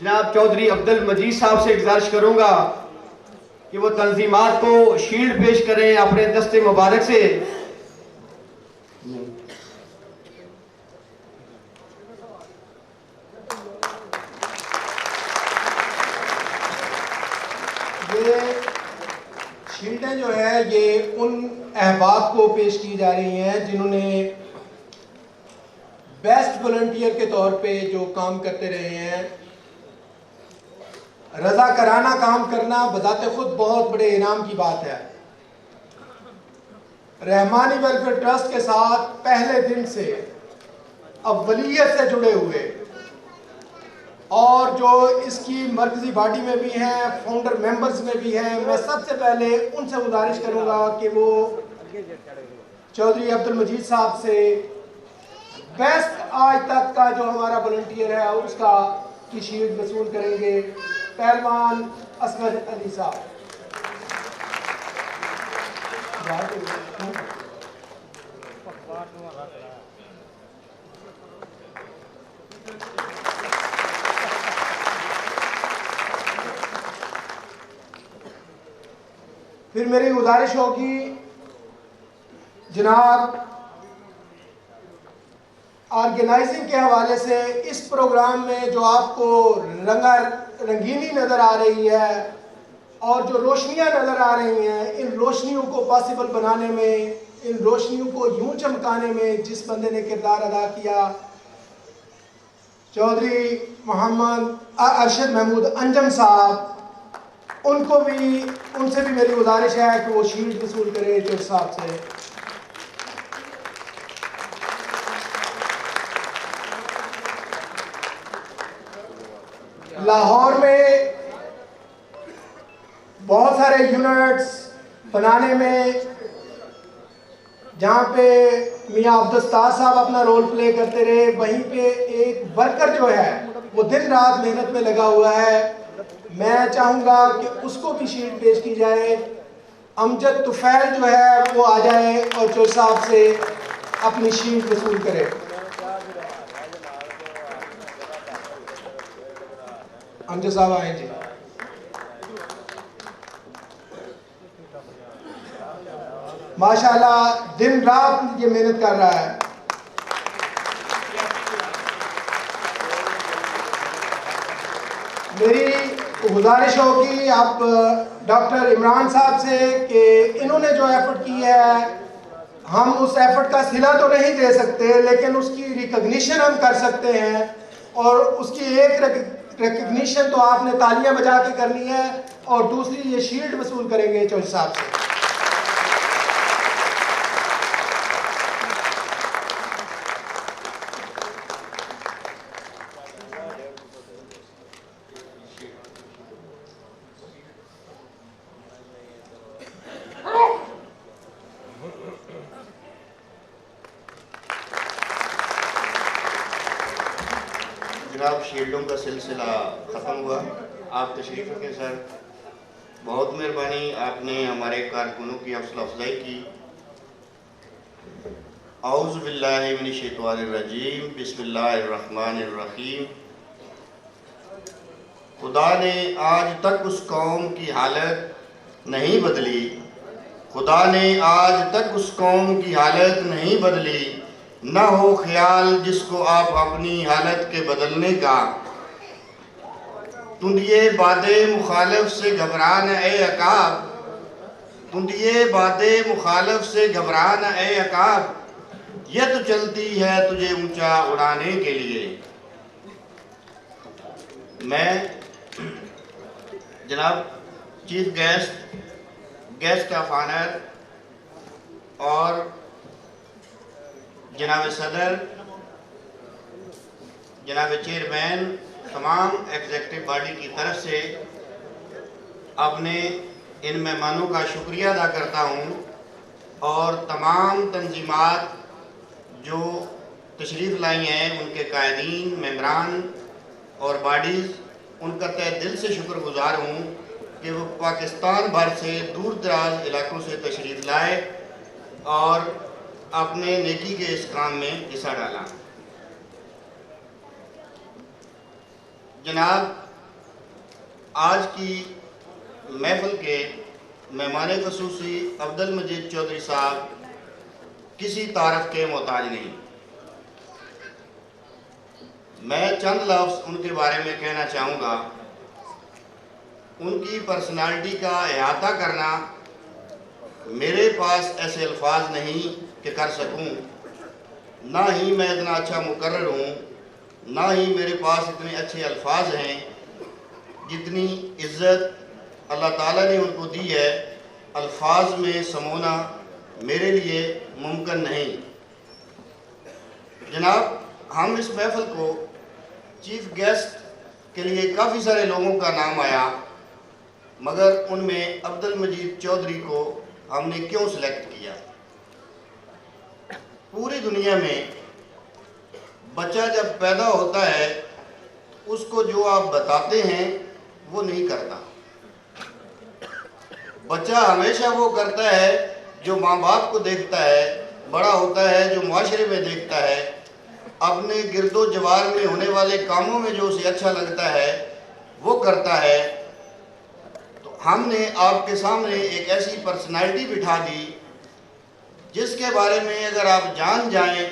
جناب چودھری عبد المجید صاحب سے گزارش کروں گا کہ وہ تنظیمات کو شیلڈ پیش کریں اپنے دست مبارک سے۔ شیلڈیں جو ہے یہ ان احباب کو پیش کی جا رہی ہیں جنہوں نے بیسٹ والنٹیئر کے طور پہ جو کام کرتے رہے ہیں۔ رضاکارانہ کام کرنا بذات خود بہت بڑے انعام کی بات ہے۔ رحمانی ویلفیئر ٹرسٹ کے ساتھ پہلے دن سے اولیت سے جڑے ہوئے، اور جو اس کی مرکزی باڈی میں بھی ہیں، فاؤنڈر ممبرز میں بھی ہیں، میں سب سے پہلے ان سے گزارش کروں گا کہ وہ چودھری عبد المجید صاحب سے بیسٹ آج تک کا جو ہمارا والنٹیئر ہے اس کا کی شیلڈ وصول کریں گے۔ پہلوان اصغر علی صاحب۔ پھر میری گزارش ہوگی جناب آرگنائزنگ کے حوالے سے اس پروگرام میں جو آپ کو رنگینی نظر آ رہی ہے اور جو روشنیاں نظر آ رہی ہیں، ان روشنیوں کو پاسبل بنانے میں، ان روشنیوں کو یوں چمکانے میں جس بندے نے کردار ادا کیا، چودھری محمد ارشد محمود انجم صاحب، उनसे भी मेरी गुजारिश है कि वो शील्ड वसूल करें चौधरी साहब से। लाहौर में बहुत सारे यूनिट्स बनाने में जहाँ पे मियाँ अब्दुस्तार साहब अपना रोल प्ले करते रहे, वहीं पे एक वर्कर जो है वो दिन रात मेहनत में लगा हुआ है। मैं चाहूँगा कि उसको भी शील्ड पेश की जाए। अमजद तुफैल जो है वो आ जाए और चौधरी साहब से अपनी शील्ड वसूल करे। अमजद साहब आए जी। माशाल्लाह दिन रात ये मेहनत कर रहा है। मेरी गुजारिश होगी आप डॉक्टर इमरान साहब से कि इन्होंने जो एफर्ट की है, हम उस एफर्ट का सिला तो नहीं दे सकते, लेकिन उसकी रिकग्निशन हम कर सकते हैं। और उसकी एक रिकग्निशन तो आपने तालियां बजा के करनी है, और दूसरी ये शील्ड वसूल करेंगे चौधरी साहब से। जनाब, शील्डों का सिलसिला ख़त्म हुआ। आप तशरीफ़ रखें सर। बहुत मेहरबानी, आपने हमारे कारकुनों की हौसला अफजाई की। औज़ु बिल्लाहि मिनश शैतानिर रजीम, बिस्मिल्लाहिर रहमानिर रहीम। खुदा ने आज तक उस कौम की हालत नहीं बदली, खुदा ने आज तक उस कौम की हालत नहीं बदली। न हो ख्याल जिसको आप अपनी हालत के बदलने का, तुंदिए बादे मुखालिफ से घबराना ए अकाब, तुंदिए बादे मुखालिफ से घबराना ए अकाब, ये तो चलती है तुझे ऊंचा उड़ाने के लिए। मैं जनाब चीफ गेस्ट ऑफ ऑनर और जनाब सदर, जनाब चेयरमैन, तमाम एग्जेक्टिव बॉडी की तरफ से अपने इन मेहमानों का शुक्रिया अदा करता हूँ, और तमाम तंजीमात जो तशरीफ़ लाई हैं उनके कायदीन, मेम्बरान और बॉडीज़, उनका तहे दिल से शुक्रगुजार हूँ कि वो पाकिस्तान भर से दूर दराज इलाकों से तशरीफ़ लाए और अपने नेकी के इस काम में हिस्सा डाला। जनाब, आज की महफिल के मेहमान ख़ुसूसी अब्दुल मजीद चौधरी साहब किसी तारफ़ के मोहताज नहीं। मैं चंद लफ्ज़ उनके बारे में कहना चाहूँगा। उनकी पर्सनालिटी का अहाता करना मेरे पास ऐसे अल्फाज नहीं कि कर सकूं। ना ही मैं इतना अच्छा मुकर्रर हूँ, ना ही मेरे पास इतने अच्छे अल्फाज हैं जितनी इज़्ज़त अल्लाह ताला ने उनको दी है। अल्फाज में समोना मेरे लिए मुमकिन नहीं। जनाब, हम इस महफिल को चीफ गेस्ट के लिए काफ़ी सारे लोगों का नाम आया, मगर उनमें अब्दुल मजीद चौधरी को हमने क्यों सिलेक्ट किया? पूरी दुनिया में बच्चा जब पैदा होता है उसको जो आप बताते हैं वो नहीं करता। बच्चा हमेशा वो करता है जो माँ बाप को देखता है, बड़ा होता है जो मुआशरे में देखता है, अपने गिरदो जवार में होने वाले कामों में जो उसे अच्छा लगता है वो करता है। तो हमने आपके सामने एक ऐसी पर्सनालिटी बिठा दी जिसके बारे में अगर आप जान जाएं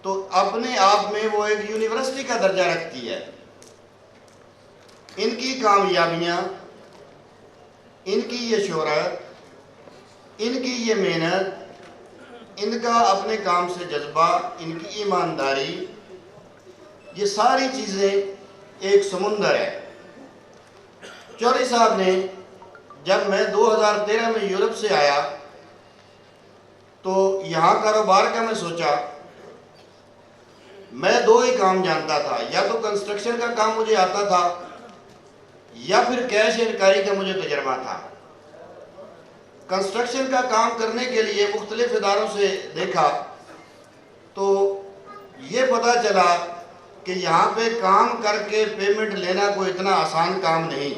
तो अपने आप में वो एक यूनिवर्सिटी का दर्जा रखती है। इनकी कामयाबियाँ, इनकी ये शोहरत, इनकी ये मेहनत, इनका अपने काम से जज्बा, इनकी ईमानदारी, ये सारी चीज़ें एक समुंदर है। चौधरी साहब ने, जब मैं 2013 में यूरोप से आया तो यहाँ कारोबार का मैं सोचा, मैं 2 ही काम जानता था, या तो कंस्ट्रक्शन का काम मुझे आता था या फिर कैश इंक्वायरी का मुझे तजर्बा था। कंस्ट्रक्शन का काम करने के लिए मुख्तलिफ इदारों से देखा तो ये पता चला कि यहाँ पे काम करके पेमेंट लेना कोई इतना आसान काम नहीं।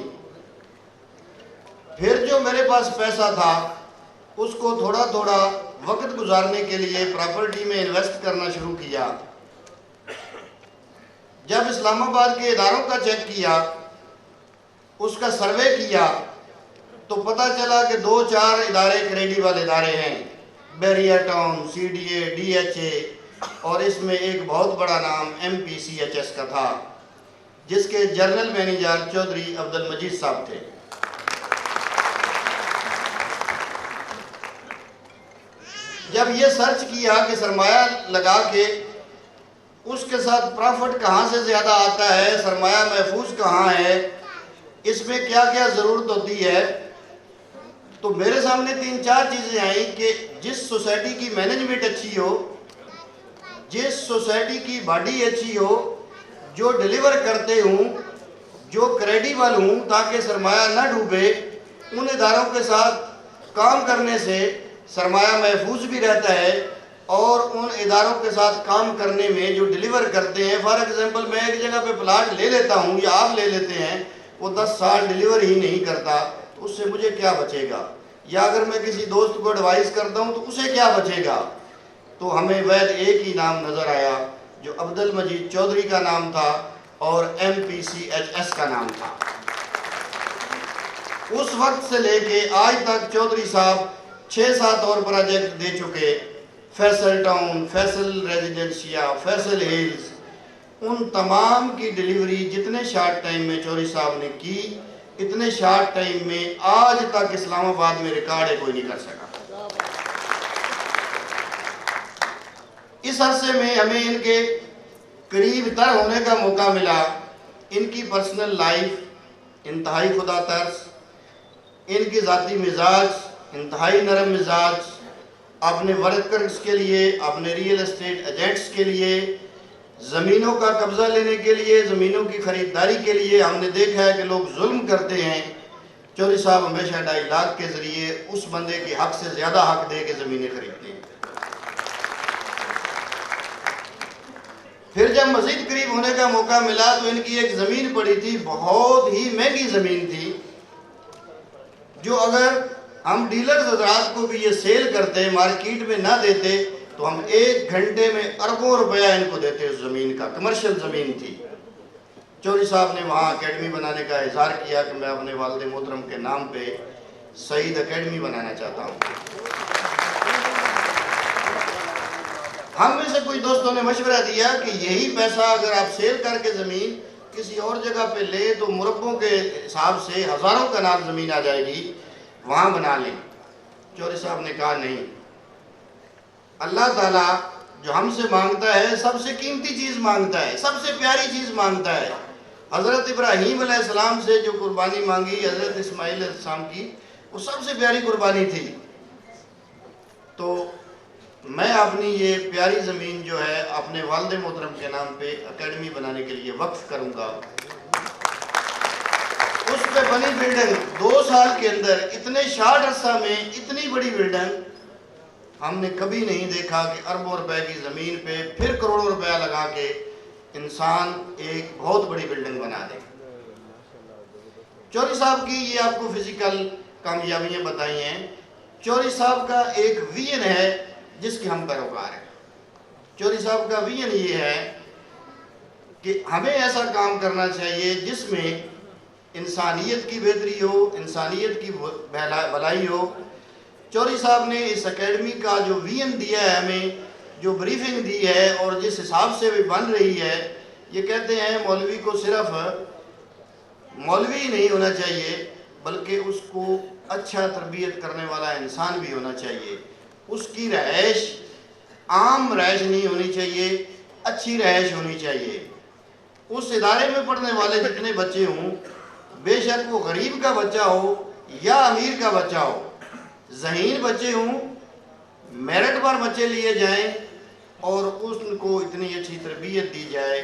फिर जो मेरे पास पैसा था उसको थोड़ा थोड़ा वक्त गुजारने के लिए प्रॉपर्टी में इन्वेस्ट करना शुरू किया। जब इस्लामाबाद के इदारों का चेक किया, उसका सर्वे किया, तो पता चला कि 2-4 इदारे क्रेडिट वाले इदारे हैं, बैरिया टाउन, CDA, DHA, और इसमें एक बहुत बड़ा नाम MPCHS का था, जिसके जनरल मैनेजर चौधरी अब्दुल मजीद साहब थे। जब ये सर्च किया कि सरमाया लगा के उसके साथ प्रॉफिट कहाँ से ज़्यादा आता है, सरमाया महफूज कहाँ है, इसमें क्या क्या ज़रूरत होती है, तो मेरे सामने 3-4 चीज़ें आई कि जिस सोसाइटी की मैनेजमेंट अच्छी हो, जिस सोसाइटी की बॉडी अच्छी हो, जो डिलीवर करते हूँ, जो क्रेडिबल हूँ ताकि सरमाया न डूबे, उन इदारों के साथ काम करने से सरमाया महफूज भी रहता है। और उन इदारों के साथ काम करने में जो डिलीवर करते हैं, फॉर एग्जांपल मैं एक जगह पे प्लाट ले लेता हूँ या आप ले लेते हैं, वो 10 साल डिलीवर ही नहीं करता, तो उससे मुझे क्या बचेगा? या अगर मैं किसी दोस्त को एडवाइस करता हूँ तो उसे क्या बचेगा? तो हमें वैध एक ही नाम नज़र आया जो अब्दुल मजीद चौधरी का नाम था और MPCHS का नाम था। उस वक्त से लेके आज तक चौधरी साहब 6-7 और प्रोजेक्ट दे चुके, Faisal town, Faisal residencia, Faisal hills, उन तमाम की डिलीवरी जितने शार्ट टाइम में चौधरी साहब ने की, इतने शार्ट टाइम में आज तक इस्लामाबाद में रिकॉर्ड है कोई नहीं कर सका। इस अरसे में हमें इनके करीब तर होने का मौका मिला। इनकी पर्सनल लाइफ इंतहाई खुदा तर्स, इनकी ज़ाती मिजाज इंतहाई नरम मिजाज, अपने वर्कर्स के लिए, अपने रियल एस्टेट एजेंट्स के लिए, ज़मीनों का कब्ज़ा लेने के लिए, ज़मीनों की ख़रीदारी के लिए हमने देखा है कि लोग जुल्म करते हैं। चौधरी साहब हमेशा डायलॉग के ज़रिए उस बंदे के हक़ से ज़्यादा हक़ दे के ज़मीनें खरीदते हैं। फिर जब मज़ीद करीब होने का मौका मिला तो इनकी एक ज़मीन पड़ी थी, बहुत ही महंगी ज़मीन थी, जो अगर हम डीलर्स हजरात को भी ये सेल करते, मार्केट में ना देते, तो हम 1 घंटे में अरबों रुपया इनको देते उस ज़मीन का। कमर्शियल ज़मीन थी। चौधरी साहब ने वहाँ एकेडमी बनाने का इज़हार किया कि मैं अपने वालिद मोहतरम के नाम पे सईद एकेडमी बनाना चाहता हूँ। हम में से कुछ दोस्तों ने मशवरा दिया कि यही पैसा अगर आप सेल करके ज़मीन किसी और जगह पे ले तो मुरब्बों के हिसाब से हज़ारों कनाल ज़मीन आ जाएगी, वहाँ बना लें। चौधरी साहब ने कहा नहीं, अल्लाह ताला जो हमसे मांगता है सबसे कीमती चीज़ मांगता है, सबसे प्यारी चीज़ मांगता है। हज़रत इब्राहीम अलैहिस्सलाम से जो कुर्बानी मांगी हज़रत इस्माइल अलैहिस्सलाम की, वो सबसे प्यारी कुर्बानी थी। तो मैं अपनी ये प्यारी ज़मीन जो है अपने वालिद मोहतरम के नाम पे एकेडमी बनाने के लिए वक्फ करूँगा। उस पे बनी बिल्डिंग 2 साल के अंदर, इतने शार्ट अरसा में इतनी बड़ी बिल्डिंग हमने कभी नहीं देखा कि अरबों रुपए की ज़मीन पे फिर करोड़ों रुपया लगा के इंसान एक बहुत बड़ी बिल्डिंग बना दे। चौधरी साहब की ये आपको फिजिकल कामयाबियाँ बताई हैं। चौधरी साहब का एक विजन है जिसके हम पैरोकार हैं। चौधरी साहब का विजन ये है कि हमें ऐसा काम करना चाहिए जिसमें इंसानियत की बेहतरी हो, इंसानियत की भलाई हो। चौधरी साहब ने इस एकेडमी का जो विजन दिया है, हमें जो ब्रीफिंग दी है और जिस हिसाब से भी बन रही है, ये कहते हैं मौलवी को सिर्फ मौलवी ही नहीं होना चाहिए बल्कि उसको अच्छा तरबियत करने वाला इंसान भी होना चाहिए। उसकी रहायश आम रहायश नहीं होनी चाहिए, अच्छी रहायश होनी चाहिए। उस इदारे में पढ़ने वाले जितने बच्चे हों बेशक वो गरीब का बच्चा हो या अमीर का बच्चा हो, ज़हीन बच्चे हों, मेरिट पर बच्चे लिए जाएं और उनको इतनी अच्छी तरबियत दी जाए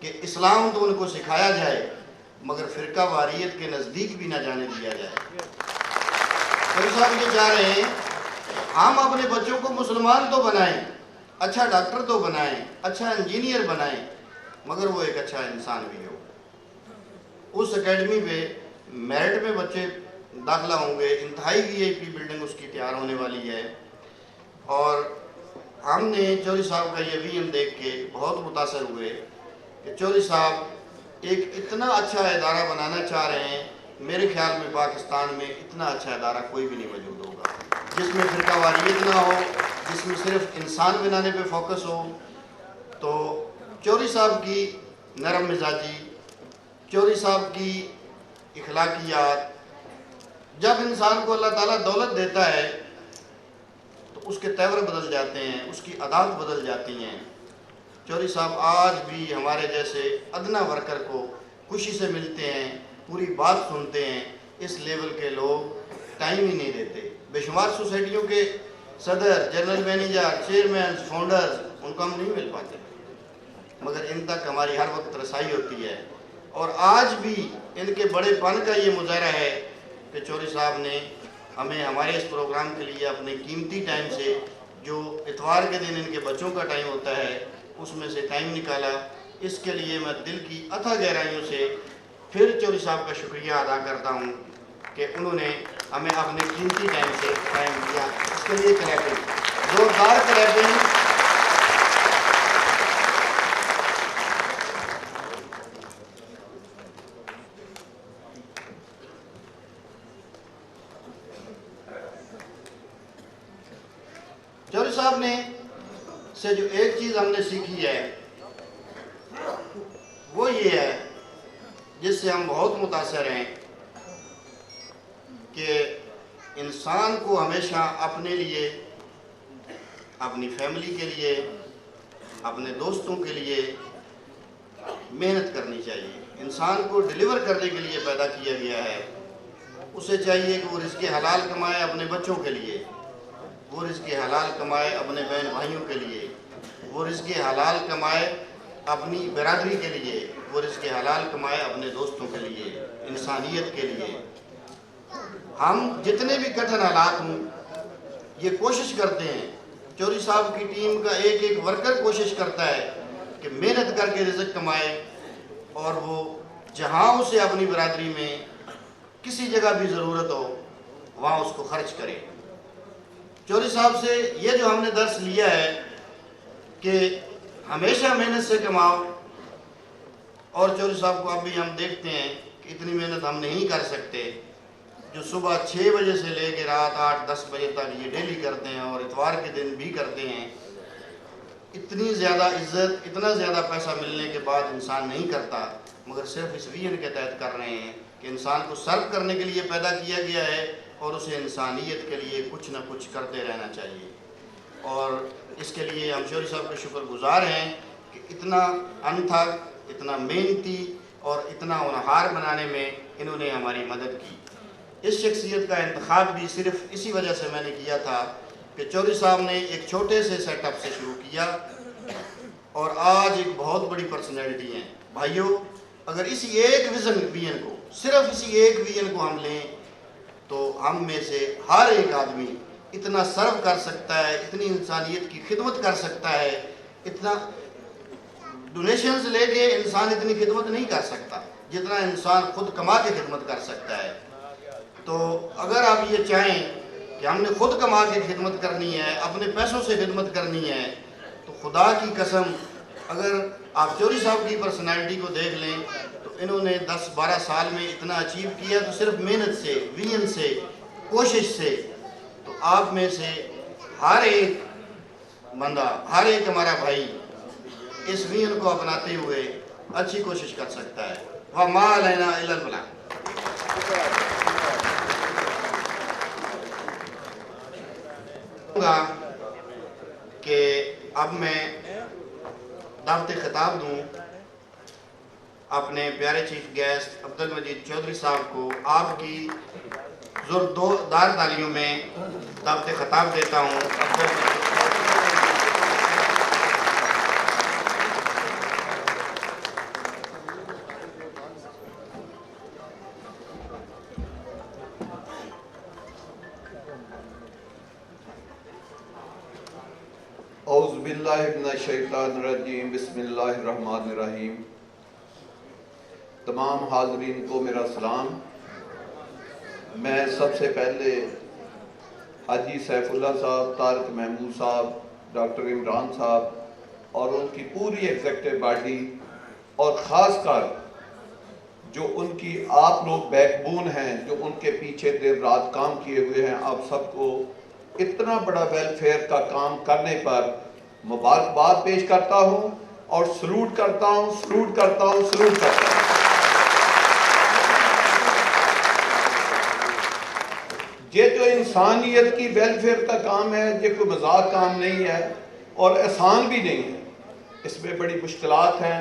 कि इस्लाम तो उनको सिखाया जाए मगर फ़िरका वारियत के नज़दीक भी ना जाने दिया जाए। तो साहब ये चाह रहे हैं हम अपने बच्चों को मुसलमान तो बनाएं, अच्छा डॉक्टर तो बनाएं, अच्छा इंजीनियर बनाएं, मगर वो एक अच्छा इंसान भी हो। उस एकेडमी पे मेरिट में बच्चे दाखिला होंगे, इंतहाई VIP बिल्डिंग उसकी तैयार होने वाली है। और हमने चौधरी साहब का ये विजन देख के बहुत मुतासर हुए कि चौधरी साहब एक इतना अच्छा इदारा बनाना चाह रहे हैं, मेरे ख्याल में पाकिस्तान में इतना अच्छा इदारा कोई भी नहीं मौजूद होगा जिसमें फ़िरका वारियत ना हो, जिसमें सिर्फ इंसान बनाने पे फोकस हो। तो चौधरी साहब की नरम मिजाजी, चौधरी साहब की इखलाकियात, जब इंसान को अल्लाह ताला दौलत देता है तो उसके तेवर बदल जाते हैं, उसकी आदत बदल जाती हैं। चौधरी साहब आज भी हमारे जैसे अदना वर्कर को खुशी से मिलते हैं, पूरी बात सुनते हैं। इस लेवल के लोग टाइम ही नहीं देते। बेशुमार सोसाइटियों के सदर, जनरल मैनेजर, चेयरमैन, फाउंडर्स, उनको हम नहीं मिल पाते, मगर इन तक हमारी हर वक्त रसाई होती है। और आज भी इनके बड़ेपन का ये मुजाहरा है कि चौधरी साहब ने हमें हमारे इस प्रोग्राम के लिए अपने कीमती टाइम से, जो इतवार के दिन इनके बच्चों का टाइम होता है, उसमें से टाइम निकाला। इसके लिए मैं दिल की अथाह गहराइयों से फिर चौधरी साहब का शुक्रिया अदा करता हूँ कि उन्होंने हमें अपने कीमती टाइम से टाइम दिया। इसके लिए क्लैपिंग, जोरदार क्लैपिंग। चौधरी साहब ने से जो एक चीज़ हमने सीखी है वो ये है, जिससे हम बहुत मुतासर हैं, कि इंसान को हमेशा अपने लिए, अपनी फैमिली के लिए, अपने दोस्तों के लिए मेहनत करनी चाहिए। इंसान को डिलीवर करने के लिए पैदा किया गया है। उसे चाहिए कि वो रिज़्क़ हलाल कमाए अपने बच्चों के लिए, वो रिज़्क़ हलाल कमाए अपने बहन भाइयों के लिए, वो रिज़्क़ हलाल कमाए अपनी बरादरी के लिए, वो रिज़्क़ हलाल कमाए अपने दोस्तों के लिए, इंसानियत के लिए। हम जितने भी कठिन हालात हों ये कोशिश करते हैं, चौधरी साहब की टीम का एक एक वर्कर कोशिश करता है कि मेहनत करके रिज़्क़ कमाए और वो जहाँ उसे अपनी बरादरी में किसी जगह भी ज़रूरत हो वहाँ उसको खर्च करे। चौधरी साहब से ये जो हमने दर्स लिया है कि हमेशा मेहनत से कमाओ, और चौधरी साहब को अब भी हम देखते हैं कि इतनी मेहनत हम नहीं कर सकते, जो सुबह 6 बजे से लेकर रात 8-10 बजे तक ये डेली करते हैं और इतवार के दिन भी करते हैं। इतनी ज़्यादा इज़्ज़त, इतना ज़्यादा पैसा मिलने के बाद इंसान नहीं करता, मगर सिर्फ इस विजन के तहत कर रहे हैं कि इंसान को सर्व करने के लिए पैदा किया गया है और उसे इंसानियत के लिए कुछ ना कुछ करते रहना चाहिए। और इसके लिए हम चौधरी साहब के शुक्रगुजार हैं कि इतना अनथक, इतना मेहनती और इतना होनहार बनाने में इन्होंने हमारी मदद की। इस शख्सियत का इंतखाब भी सिर्फ इसी वजह से मैंने किया था कि चौधरी साहब ने एक छोटे से सेटअप से शुरू किया और आज एक बहुत बड़ी पर्सनैलिटी हैं। भाइयों, अगर इसी एक विजन को, सिर्फ इसी एक विजन को हम लें तो हम में से हर एक आदमी इतना सर्व कर सकता है, इतनी इंसानियत की खिदमत कर सकता है। इतना डोनेशंस लेके इंसान इतनी खिदमत नहीं कर सकता जितना इंसान खुद कमा के खिदमत कर सकता है। तो अगर आप ये चाहें कि हमने खुद कमा के खिदमत करनी है, अपने पैसों से खिदमत करनी है, तो खुदा की कसम अगर आप चौधरी साहब की पर्सनैलिटी को देख लें तो इन्होंने 10-12 साल में इतना अचीव किया, तो सिर्फ मेहनत से, विजन से, कोशिश से। तो आप में से हर एक बंदा, हर एक हमारा भाई इस विजन को अपनाते हुए अच्छी कोशिश कर सकता है। व मा अलैना इल्लल बलाग। कि अब मैं दावत खिताब दूँ अपने प्यारे चीफ गेस्ट अब्दुल मजीद चौधरी साहब को आपकी जोरदार तालियों में दावत खिताब देता हूँ। औज़ु बिल्लाहि मिनश शैतानिर रजीम, बिस्मिल्लाहिर रहमानिर रहीम। तमाम हाज़रीन को मेरा सलाम। मैं सबसे पहले हाजी सैफुल्लाह साहब, तारक महमूद साहब, डॉक्टर इमरान साहब और उनकी पूरी एग्जेक्टिव बॉडी और ख़ास कर जो उनकी आप लोग बैकबोन हैं, जो उनके पीछे देर रात काम किए हुए हैं, आप सबको इतना बड़ा वेलफेयर का काम करने पर मुबारकबाद पेश करता हूं और सलूट करता हूं, सलूट करता हूं, सलूट करता हूं। ये जो इंसानियत की वेलफेयर का काम है, ये कोई मजाक काम नहीं है और आसान भी नहीं है। इसमें बड़ी मुश्किलात हैं,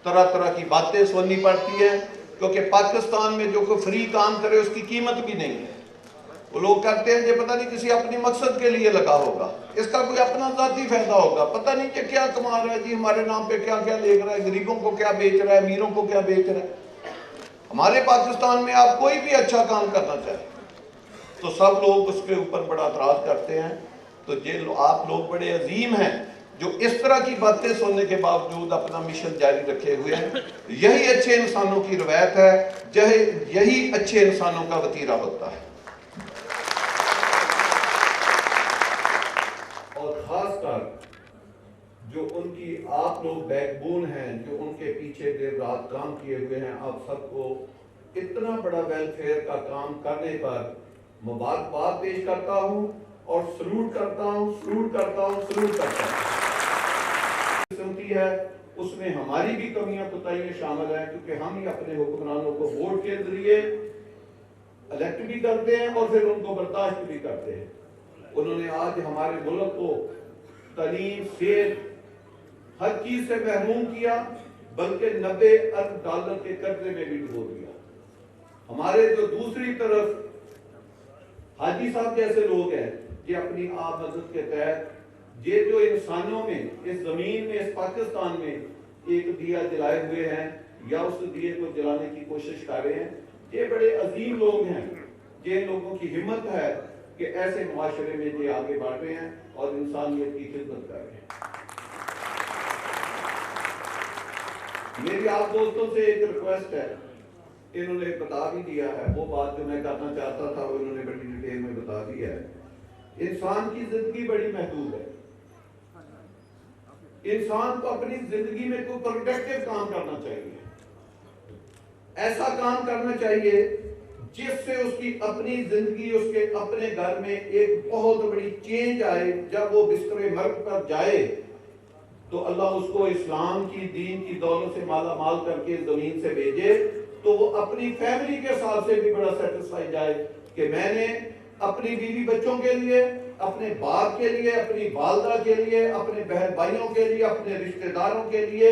तरह तरह की बातें सुननी पड़ती हैं, क्योंकि पाकिस्तान में जो कोई फ्री काम करे उसकी कीमत भी नहीं है। वो लोग करते हैं, ये पता नहीं किसी अपने मकसद के लिए लगा होगा, इसका कोई अपना जाती फायदा होगा, पता नहीं कि क्या कमा रहा है जी, हमारे नाम पे क्या क्या लिख रहा है, गरीबों को क्या बेच रहा है, अमीरों को क्या बेच रहा है। हमारे पाकिस्तान में आप कोई भी अच्छा काम करना चाहे तो सब लोग उसके ऊपर बड़ा एतराज़ करते हैं। तो ये आप लोग बड़े अजीम हैं जो इस तरह की बातें सुनने के बावजूद अपना मिशन जारी रखे हुए हैं। यही अच्छे इंसानों की रवायत है, यही अच्छे इंसानों का वतीरा होता है। और खासकर जो उनकी आप लोग बैकबोन हैं, जो उनके पीछे देर रात काम किए हुए हैं, आप सबको इतना बड़ा वेलफेयर का काम करने पर मुबारकबाद पेश करता हूं और सलूट करता हूं, सलूट करता हूं, सलूट करता हूं। सुनती है उसमें हमारी भी कमियां कोताहियां शामिल हैं, क्योंकि हम ही अपने हुक्मरानों को वोट के जरिए इलेक्ट भी करते हैं और फिर उनको बर्दाश्त भी करते हैं। उन्होंने आज हमारे मुल्क को तालीम, सेहत, हर चीज से महरूम किया, बल्कि 90 अरब डॉलर के कर्जे में भी डुबो दिया। हमारे जो दूसरी तरफ हाजी साहब जैसे लोग हैं, ये अपनी आप मदद के तहत ये जो इंसानों में, इस जमीन में, इस पाकिस्तान में एक दिया जलाए हुए हैं या उस दिए को जलाने की कोशिश कर रहे हैं, ये बड़े अजीम लोग हैं। ये लोगों की हिम्मत है कि ऐसे मुआशरे में ये आगे बढ़ रहे हैं और इंसानियत की खिदमत कर रहे हैं। मेरी आप दोस्तों से एक रिक्वेस्ट है, इन्होंने बता भी दिया है, वो बात जो मैं करना चाहता था वो इन्होंने बड़ी डिटेल में बता दिया है। इंसान की जिंदगी बड़ी महदूद है। इंसान को अपनी जिंदगी में कोई प्रोडक्टिव काम करना चाहिए, ऐसा काम करना चाहिए जिससे उसकी अपनी जिंदगी, उसके अपने घर में एक बहुत बड़ी चेंज आए। जब वो बिस्तरे मर्ग पर जाए तो अल्लाह उसको इस्लाम की, दीन की दौलत से माला माल करके जमीन से भेजे, तो वो अपनी फैमिली के साथ से भी बड़ा सेटिस्फाई जाए कि मैंने अपनी बीवी बच्चों के लिए, अपने बाप के लिए, अपनी वालदा के लिए, अपने बहन भाइयों के लिए, अपने रिश्तेदारों के लिए,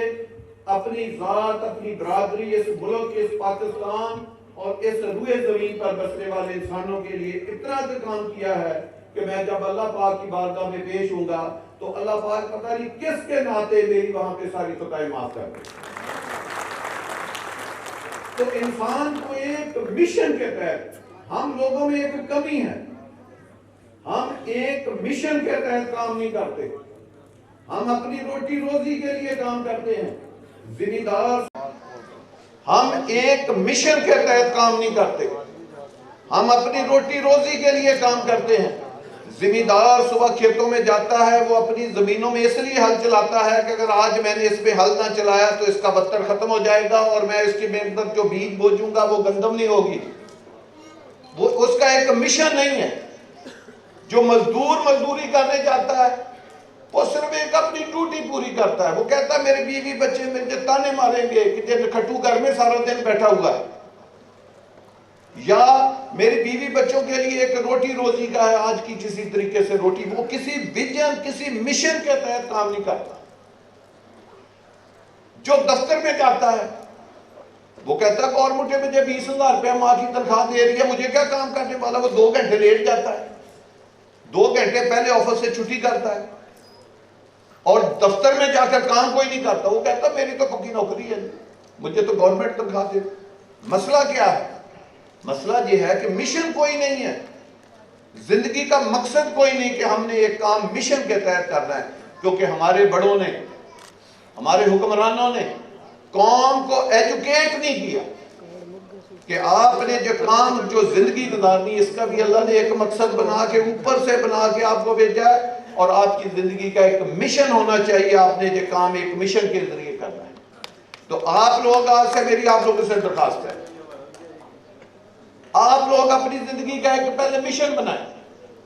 अपनी जात, अपनी बरादरी, इस मुल्क, इस पाकिस्तान और इस रूए जमीन पर बसने वाले इंसानों के लिए इतना तो काम किया है कि मैं जब अल्लाह पाक की बारगाह में पेश होऊंगा तो अल्लाह पाक पता नहीं किसके नाते मेरी वहां पे सारी खताएं माफ कर दे। तो इंसान को एक मिशन के तहत, हम लोगों में एक कमी है, हम एक मिशन के तहत काम नहीं करते। हम अपनी रोटी रोजी के लिए काम करते हैं, जिम्मेदार। हम एक मिशन के तहत काम नहीं करते, हम अपनी रोटी रोजी के लिए काम करते हैं। जिम्मेदार सुबह खेतों में जाता है, वो अपनी जमीनों में इसलिए हल चलाता है कि अगर आज मैंने इस पे हल ना चलाया तो इसका बत्तर खत्म हो जाएगा और मैं इसकी मेहनत जो बीज बोजूंगा वो गंदम नहीं होगी। वो उसका एक मिशन नहीं है। जो मजदूर मजदूरी करने जाता है वो सिर्फ एक अपनी ड्यूटी पूरी करता है। वो कहता है मेरे बीवी बच्चे मुझे ताने मारेंगे कि ये खट्टू घर में सारा दिन बैठा हुआ है, या मेरी बीवी बच्चों के लिए एक रोटी रोजी का है आज की किसी तरीके से रोटी। वो किसी विजन, किसी मिशन के तहत काम नहीं करता। जो दफ्तर में जाता है वो कहता गवर्नमेंट मुझे 20,000 रुपया माह की तनख्वाह दे रही है, मुझे क्या काम करने वाला। वो 2 घंटे लेट जाता है, 2 घंटे पहले ऑफिस से छुट्टी करता है और दफ्तर में जाकर काम कोई नहीं करता। वो कहता मेरी तो पक्की नौकरी है, मुझे तो गवर्नमेंट तनख्वाह दे। मसला क्या है? मसला ये है कि मिशन कोई नहीं है, जिंदगी का मकसद कोई नहीं कि हमने एक काम मिशन के तहत करना है। क्योंकि हमारे बड़ों ने, हमारे हुक्मरानों ने कौम को एजुकेट नहीं किया कि आपने जो काम, जो जिंदगी गुजारनी, इसका भी अल्लाह ने एक मकसद बना के, ऊपर से बना के आपको भेजा है। और आपकी जिंदगी का एक मिशन होना चाहिए, आपने जो काम एक मिशन के जरिए करना है। तो आप लोग, आज से मेरी आप लोगों से दरखास्त है, आप लोग अपनी जिंदगी का एक पहले मिशन बनाएं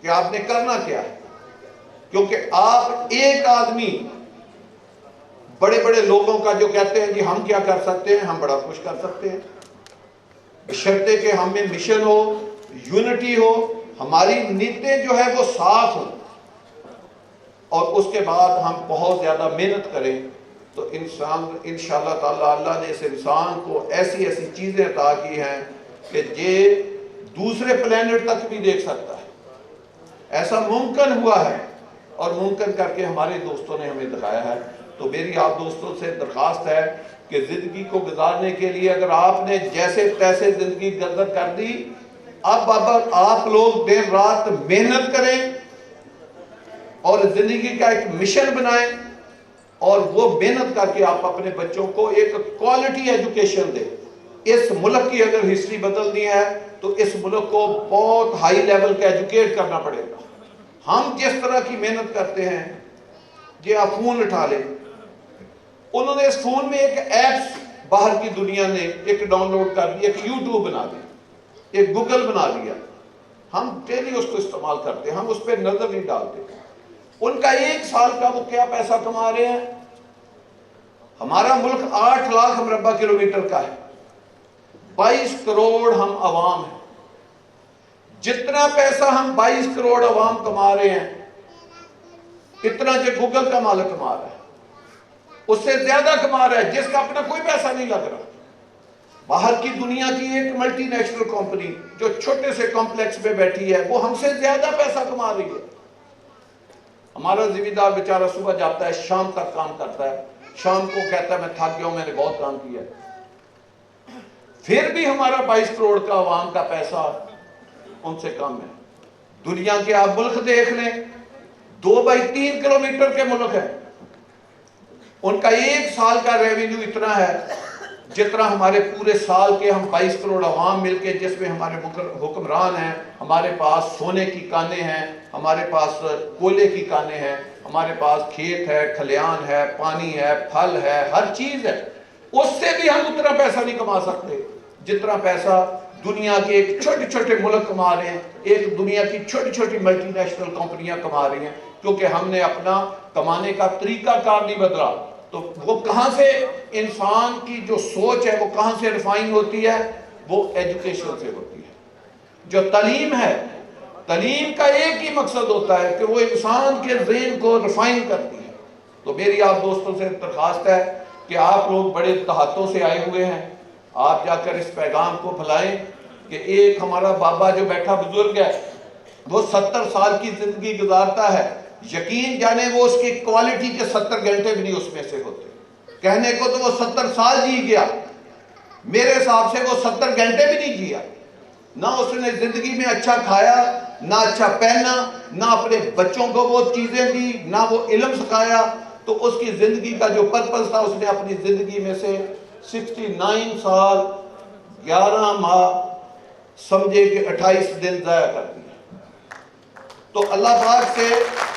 कि आपने करना क्या है। क्योंकि आप एक आदमी बड़े बड़े लोगों का जो कहते हैं जी हम क्या कर सकते हैं, हम बड़ा कुछ कर सकते हैं, बशर्ते कि हमें मिशन हो, यूनिटी हो, हमारी नीयतें जो है वो साफ हो और उसके बाद हम बहुत ज्यादा मेहनत करें तो इंसान इंशाअल्लाह ताला अल्लाह ने इस इंसान को ऐसी ऐसी चीजें अता की हैं कि ये दूसरे प्लेनेट तक भी देख सकता है। ऐसा मुमकिन हुआ है और मुमकिन करके हमारे दोस्तों ने हमें दिखाया है। तो मेरी आप दोस्तों से दरखास्त है कि जिंदगी को गुजारने के लिए अगर आपने जैसे तैसे जिंदगी गुजर कर दी, अब आप लोग दिन रात मेहनत करें और जिंदगी का एक मिशन बनाएं और वो मेहनत करके आप अपने बच्चों को एक क्वालिटी एजुकेशन दें। इस मुल्क की अगर हिस्ट्री बदलनी है तो इस मुल्क को बहुत हाई लेवल का एजुकेट करना पड़ेगा। हम जिस तरह की मेहनत करते हैं, ये आप फोन उठा लें, उन्होंने इस फोन में एक ऐप्स बाहर की दुनिया ने एक डाउनलोड कर दी, एक यूट्यूब बना दी, एक गूगल बना दिया, हम डेली उसको इस्तेमाल करते हैं, हम उस पर नजर नहीं डालते। उनका 1 साल का वो क्या पैसा कमा रहे हैं। हमारा मुल्क 8 लाख मरबा किलोमीटर का है, 22 करोड़ हम अवाम हैं। जितना पैसा हम 22 करोड़ अवाम कमा रहे हैं, इतना जो गूगल का मालिक कमा रहा है, उससे ज्यादा कमा रहा है, जिसका अपना कोई पैसा नहीं लग रहा। बाहर की दुनिया की एक मल्टीनेशनल कंपनी जो छोटे से कॉम्प्लेक्स में बैठी है, वो हमसे ज्यादा पैसा कमा रही है। हमारा जिम्मेदार बेचारा सुबह जाता है, शाम तक काम करता है, शाम को कहता है मैं थक गया हूं, मैंने बहुत काम किया। फिर भी हमारा 22 करोड़ का अवाम का पैसा उनसे कम है। दुनिया के आप मुल्क देख लें, 2 बाई 3 किलोमीटर के मुल्क है, उनका 1 साल का रेवेन्यू इतना है जितना हमारे पूरे साल के हम 22 करोड़ अवाम मिलके, जिसमें हमारे हुक्मरान हैं, हमारे पास सोने की कानें हैं, हमारे पास कोयले की कानें हैं, हमारे पास खेत है, खलियान है, पानी है, फल है, हर चीज है। उससे भी हम उतना पैसा नहीं कमा सकते जितना पैसा दुनिया के एक छोटे छोटे मुल्क कमा रहे हैं, एक दुनिया की छोटी छोटी मल्टीनेशनल कंपनियां कमा रही हैं। क्योंकि हमने अपना कमाने का तरीका कार नहीं बदला। तो वो कहां से इंसान की जो सोच है वो कहां से रिफाइन होती है, वो एजुकेशन से होती है। जो तालीम है, तालीम का एक ही मकसद होता है कि वो इंसान के ज़हन को रिफाइन करती है। तो मेरी आप दोस्तों से दरखास्त है कि आप लोग बड़े दहातों से आए हुए हैं, आप जाकर इस पैगाम को फैलाएं कि एक हमारा बाबा जो बैठा बुजुर्ग है, वो 70 साल की जिंदगी गुजारता है, यकीन जाने वो उसकी क्वालिटी के 70 घंटे भी नहीं उसमें से होते। कहने को तो वो 70 साल जी गया, मेरे हिसाब से वो 70 घंटे भी नहीं जिया। ना उसने जिंदगी में अच्छा खाया, ना अच्छा पहना, ना अपने बच्चों को वो चीजें दी, ना वो इल्म सिखाया। तो उसकी जिंदगी का जो पर्पस था, उसने अपनी जिंदगी में से 69 साल 11 माह समझे कि 28 दिन ज़ाया कर दिया। तो अल्लाह पाक से,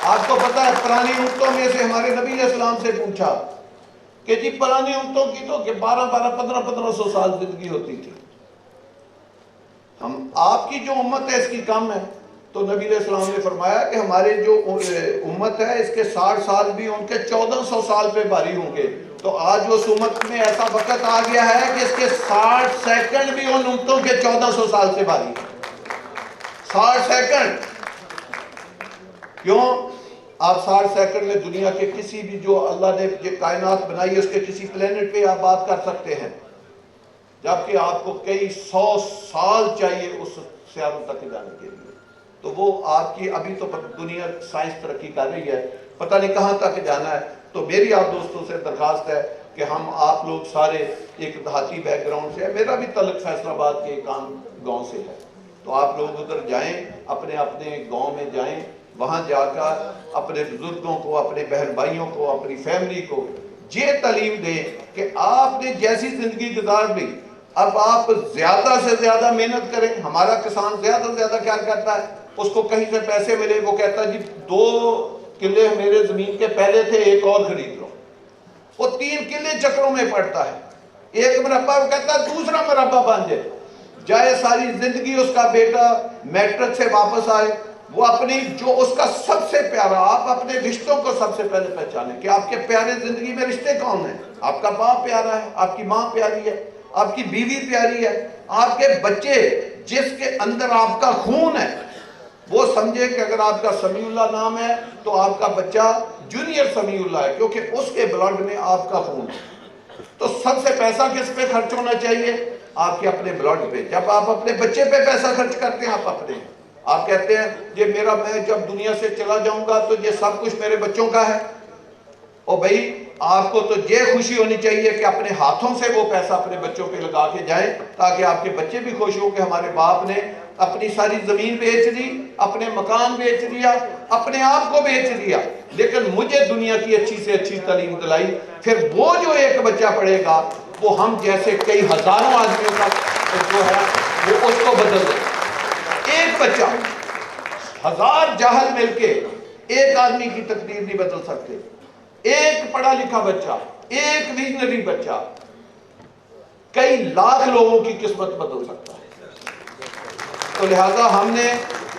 आपको पता है पुरानी उम्मतों में से हमारे नबी अलैहिस्सलाम से पूछा कि जी पुरानी उम्मतों की तो 12-1500 साल जिंदगी होती थी, हम आपकी जो उम्मत है इसकी कम है। तो नबी अलैहिस्सलाम ने फरमाया कि हमारे जो उम्मत है इसके 60 साल भी उनके 1400 साल पे भारी होंगे। तो आज उस उम्मत में ऐसा वक्त आ गया है कि इसके 60 सेकंड भी उन उम्मतों के 1400 साल से भारी है। 60 सेकंड क्यों? आप 60 सेकंड में दुनिया के किसी भी जो अल्लाह ने ये कायनात बनाई है उसके किसी प्लेनेट पे आप बात कर सकते हैं। जबकि आपको कई 100 साल चाहिए उस सियारों तक जाने के लिए। तो वो आपकी अभी तो दुनिया साइंस तरक्की कर रही है, पता नहीं कहाँ तक जाना है। तो मेरी आप दोस्तों से दरख्वास्त है कि हम आप लोग सारे एक देहाती बैकग्राउंड से है, मेरा भी तलक फैसलाबाद के काम गांव से है, तो आप लोग उधर जाएं, अपने अपने गांव में जाएं, वहाँ जाकर अपने बुजुर्गों को, अपने बहन भाइयों को, अपनी फैमिली को ये तालीम दें कि आपने जैसी ज़िंदगी गुजार ली, अब आप ज़्यादा से ज़्यादा मेहनत करें। हमारा किसान ज़्यादा से ज़्यादा क्या करता है, उसको कहीं से पैसे मिले, वो कहता है जी 2 किले मेरे ज़मीन के पहले थे, एक और खरीद लो। वो 3 किले चक्रों में पड़ता है, एक मरबा वो कहता है दूसरा मरबा बन जाए सारी ज़िंदगी उसका बेटा मैट्रिक से वापस आए, वो अपनी जो उसका सबसे प्यारा, आप अपने रिश्तों को सबसे पहले पहचानें कि आपके प्यारे ज़िंदगी में रिश्ते कौन हैं। आपका बाप प्यारा है, आपकी माँ प्यारी है, आपकी बीवी प्यारी है, आपके बच्चे जिसके अंदर आपका खून है, वो समझे कि अगर आपका समीउल्लाह नाम है तो आपका बच्चा जूनियर समीउल्लाह है, क्योंकि उसके ब्लड में आपका खून है। तो सबसे पैसा किस पे खर्च होना चाहिए? आपके अपने ब्लड पे। जब आप अपने बच्चे पे पैसा खर्च करते हैं, आप कहते हैं ये मेरा, मैं जब दुनिया से चला जाऊंगा तो ये सब कुछ मेरे बच्चों का है। और भाई आपको तो ये खुशी होनी चाहिए कि अपने हाथों से वो पैसा अपने बच्चों पे लगा के जाए, ताकि आपके बच्चे भी खुश हो कि हमारे बाप ने अपनी सारी जमीन बेच दी, अपने मकान बेच दिया, अपने आप को बेच दिया, लेकिन मुझे दुनिया की अच्छी से अच्छी तालीम दिलाई। फिर वो जो एक बच्चा पढ़ेगा वो हम जैसे कई हजारों आदमियों का जो है वो उसको बदल दे। एक बच्चा, 1000 जाहल मिलके एक आदमी की तकदीर नहीं बदल सकते। एक पढ़ा लिखा बच्चा, एक विजनरी बच्चा कई लाख लोगों की किस्मत बदल सकता है। तो लिहाजा हमने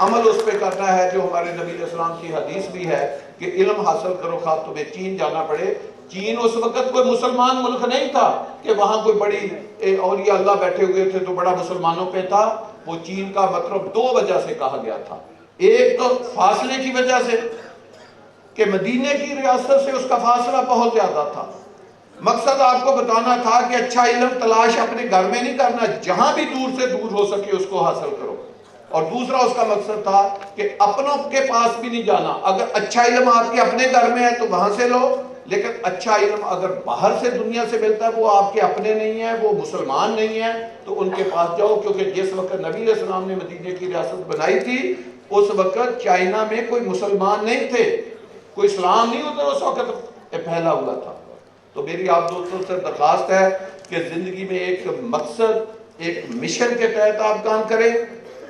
अमल उस पर करना है जो हमारे नबी अलैहिस्सलाम की हदीस भी है कि इल्म हासिल करो, खा तुम्हें चीन जाना पड़े। चीन उस वक्त कोई मुसलमान मुल्क नहीं था कि वहां कोई बड़ी औलिया अल्लाह बैठे हुए थे तो बड़ा मुसलमानों पे था। वो चीन का मतलब 2 वजह से कहा गया था। एक तो फासले की वजह से कि मदीने की रियासत से उसका फासला बहुत ज्यादा था। मकसद आपको बताना था कि अच्छा इल्म तलाश अपने घर में नहीं करना, जहां भी दूर से दूर हो सके उसको हासिल करो। और दूसरा उसका मकसद था कि अपनों के पास भी नहीं जाना। अगर अच्छा इल्म आपके अपने घर में है तो वहां से लो, लेकिन अच्छा इल्म अगर बाहर से दुनिया से मिलता है, वो आपके अपने नहीं है, वो मुसलमान नहीं है, तो उनके पास जाओ। क्योंकि जिस वक्त नबी अलैहिस्सलाम ने मदीने की रियासत बनाई थी उस वक्त चाइना में कोई मुसलमान नहीं थे, कोई इस्लाम नहीं होता उस वक्त फैला हुआ था। तो मेरी आप दोस्तों से दरख्वास्त है कि जिंदगी में एक मकसद, एक मिशन के तहत आप काम करें।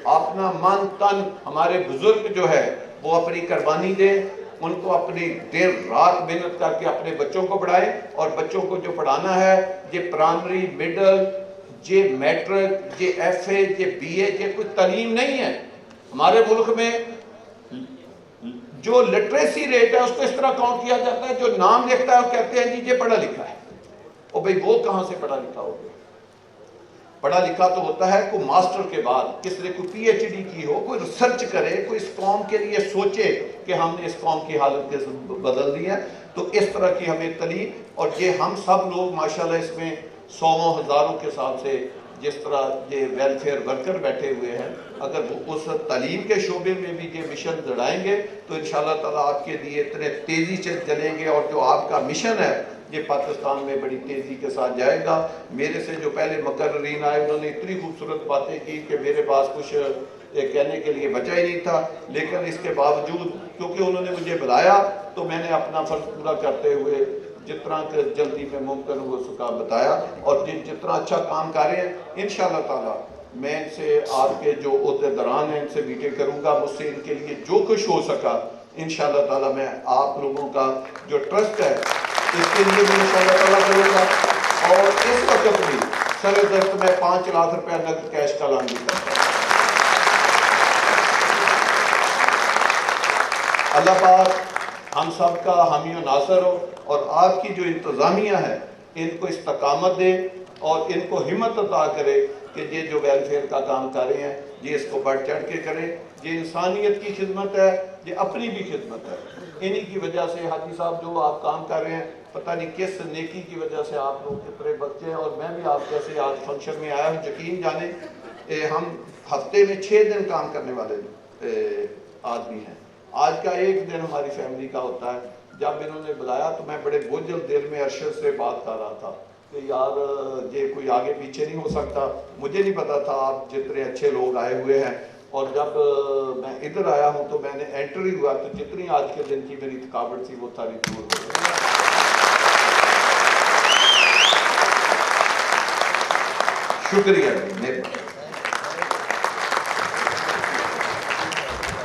अपना मन तन, हमारे बुजुर्ग जो है वो अपनी कुर्बानी दें, उनको अपनी देर रात मेहनत करके अपने बच्चों को पढ़ाएं। और बच्चों को जो पढ़ाना है ये प्राइमरी, मिडल, ये मैट्रिक, ये FA, ये BA, ये कोई तालीम नहीं है। हमारे मुल्क में जो लिटरेसी रेट है उसको इस तरह काउंट किया जाता है, जो नाम लिखता है वो कहते हैं जी ये पढ़ा लिखा है। और भाई वो कहाँ से पढ़ा लिखा हो गया? पढ़ा लिखा तो होता है कोई मास्टर के बाद, किसी ने कोई PhD की हो, कोई रिसर्च करे, कोई इस कौम के लिए सोचे कि हमने इस कौम की हालत कैसे बदल दी है। तो इस तरह की हमें तालीम, और ये हम सब लोग माशाल्लाह इसमें 100 हज़ारों के हिसाब से जिस तरह ये वेलफेयर वर्कर बैठे हुए हैं, अगर वो उस तालीम के शोबे में भी ये मिशन जड़ाएंगे तो इंशाअल्लाह ताला आपके लिए इतने तेज़ी से चलेंगे। और जो आपका मिशन है ये पाकिस्तान में बड़ी तेज़ी के साथ जाएगा। मेरे से जो पहले मुकर्रीन आए उन्होंने इतनी खूबसूरत बातें की कि मेरे पास कुछ कहने के लिए बचा ही नहीं था, लेकिन इसके बावजूद क्योंकि उन्होंने मुझे बुलाया तो मैंने अपना फ़र्ज पूरा करते हुए जितना जल्दी में मुमकिन हो सका बताया। और जितना अच्छा काम कर रहे हैं इंशाअल्लाह ताला मैं इनसे, आपके जो ओहदेदारान हैं इनसे मीटिंग करूँगा, मुझसे इनके लिए जो कुछ हो सका इंशाअल्लाह ताला मैं आप लोगों का जो ट्रस्ट है इसके लिए भी इंशाअल्लाह ताला करूँगा। और इस वक्त भी सर दस्त में 5 लाख रुपया नकद कैश का ऐलान भी करता हूँ। अल्लाह पाक हम सब का हामी और नासर हो, और आपकी जो इंतज़ामिया है इनको इस्तकामत दे और इनको हिम्मत अता करे कि ये जो वेलफेयर का काम कर रहे हैं ये इसको बढ़ चढ़ के करें। ये इंसानियत की खिदमत है, ये अपनी भी खिदमत है। इन्हीं की वजह से हाजी साहब जो आप काम कर रहे हैं पता नहीं किस नेकी की वजह से आप लोग कितने बच्चे हैं, और मैं भी आप जैसे आज फंक्शन में आया हूँ। यकीन जाने हम हफ्ते में 6 दिन काम करने वाले आदमी हैं। आज का एक दिन हमारी फैमिली का होता है। जब इन्होंने बुलाया तो मैं बड़े बोझल दिल में अरशद से बात कर रहा था कि यार ये कोई आगे पीछे नहीं हो सकता। मुझे नहीं पता था आप जितने अच्छे लोग आए हुए हैं। और जब मैं इधर आया हूँ तो मैंने एंट्री हुआ तो जितनी आज के दिन की मेरी थकावट थी वो सारी दूर हो गई। शुक्रिया जी,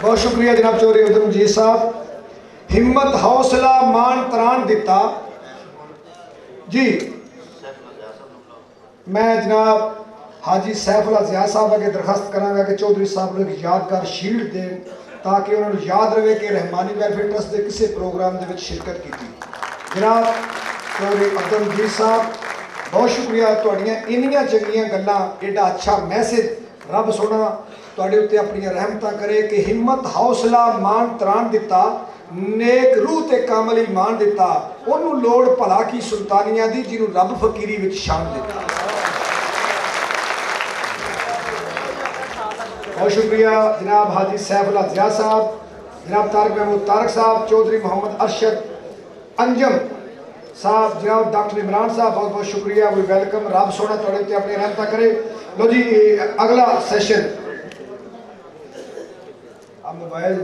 बहुत शुक्रिया जनाब चौधरी उधमजीत साहब। हिम्मत हौसला मान तरान दिता जी। मैं जनाब हाजी सैफुल्ला ज़िया साहब अगे दरखास्त करांगा कि चौधरी साहब ने यादगार शील्ड दें ताकि उन्होंने याद रहे कि रहमानी वेलफेयर ट्रस्ट के किसी प्रोग्राम के शिरकत की थी। जनाब चौधरी उधमजीत साहब बहुत शुक्रिया, तुहाड़ियां इन्नियां चंगियां गल्लां, एडा अच्छा मैसेज, रब सोना तुहाडे उत्ते अपनी रहमतां करे कि हिम्मत हौसला मान तरान दिता, नेक रूह ते कामल ईमान दिता, ओनू लोड़ भला की सुल्तानिया दी जिन्हों रब फकीरी विच शान दिता। बहुत शुक्रिया जनाब हाजी सैफुल्ला ज़िया साहब, जनाब तारिक महमूद तारक साहब, चौधरी मोहम्मद अरशद अंजम साहब, जनाब डॉक्टर इमरान साहब, बहुत बहुत शुक्रिया। वी वेलकम, रब सोना तुहाडे उत्ते अपनी रहमतां करे। लो जी अगला सेशन मोबाइल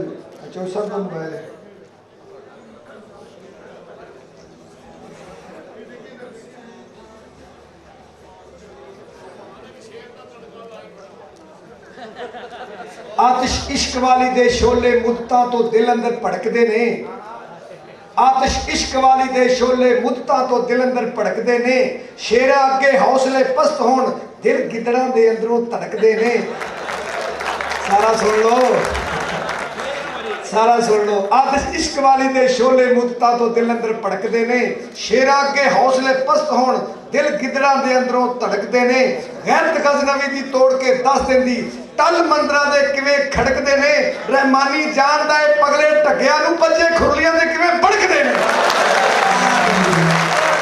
चौधरी साहब का मोबाइल है। आतिश इश्क वाली दे शोले मुद्दतां तो दिल अंदर भड़कदे ने, आतिश इश्क वाली दे शोले मुद्दतां तो दिल अंदर भड़कदे ने, शेरा अगे हौसले पस्त होण दिल गिदड़ां दे अंदरों धड़कदे ने। सारा सुन लो, सारा सुन लो। आतिश इश्क वाली दे शोले मुद्दतां तो दिल अंदर भड़कदे ने, शेरा अगे हौसले पस्त होण दिल गिदड़ां दे अंदरों धड़कदे ने। गैरत गज़नवी दी तोड़ के दस दिंदी टल मंदरा दे किवें खड़कदे ने, रहमानी जानदा है पगले टकिया नूं बच्चे खुरलियां दे किवें भड़कदे ने।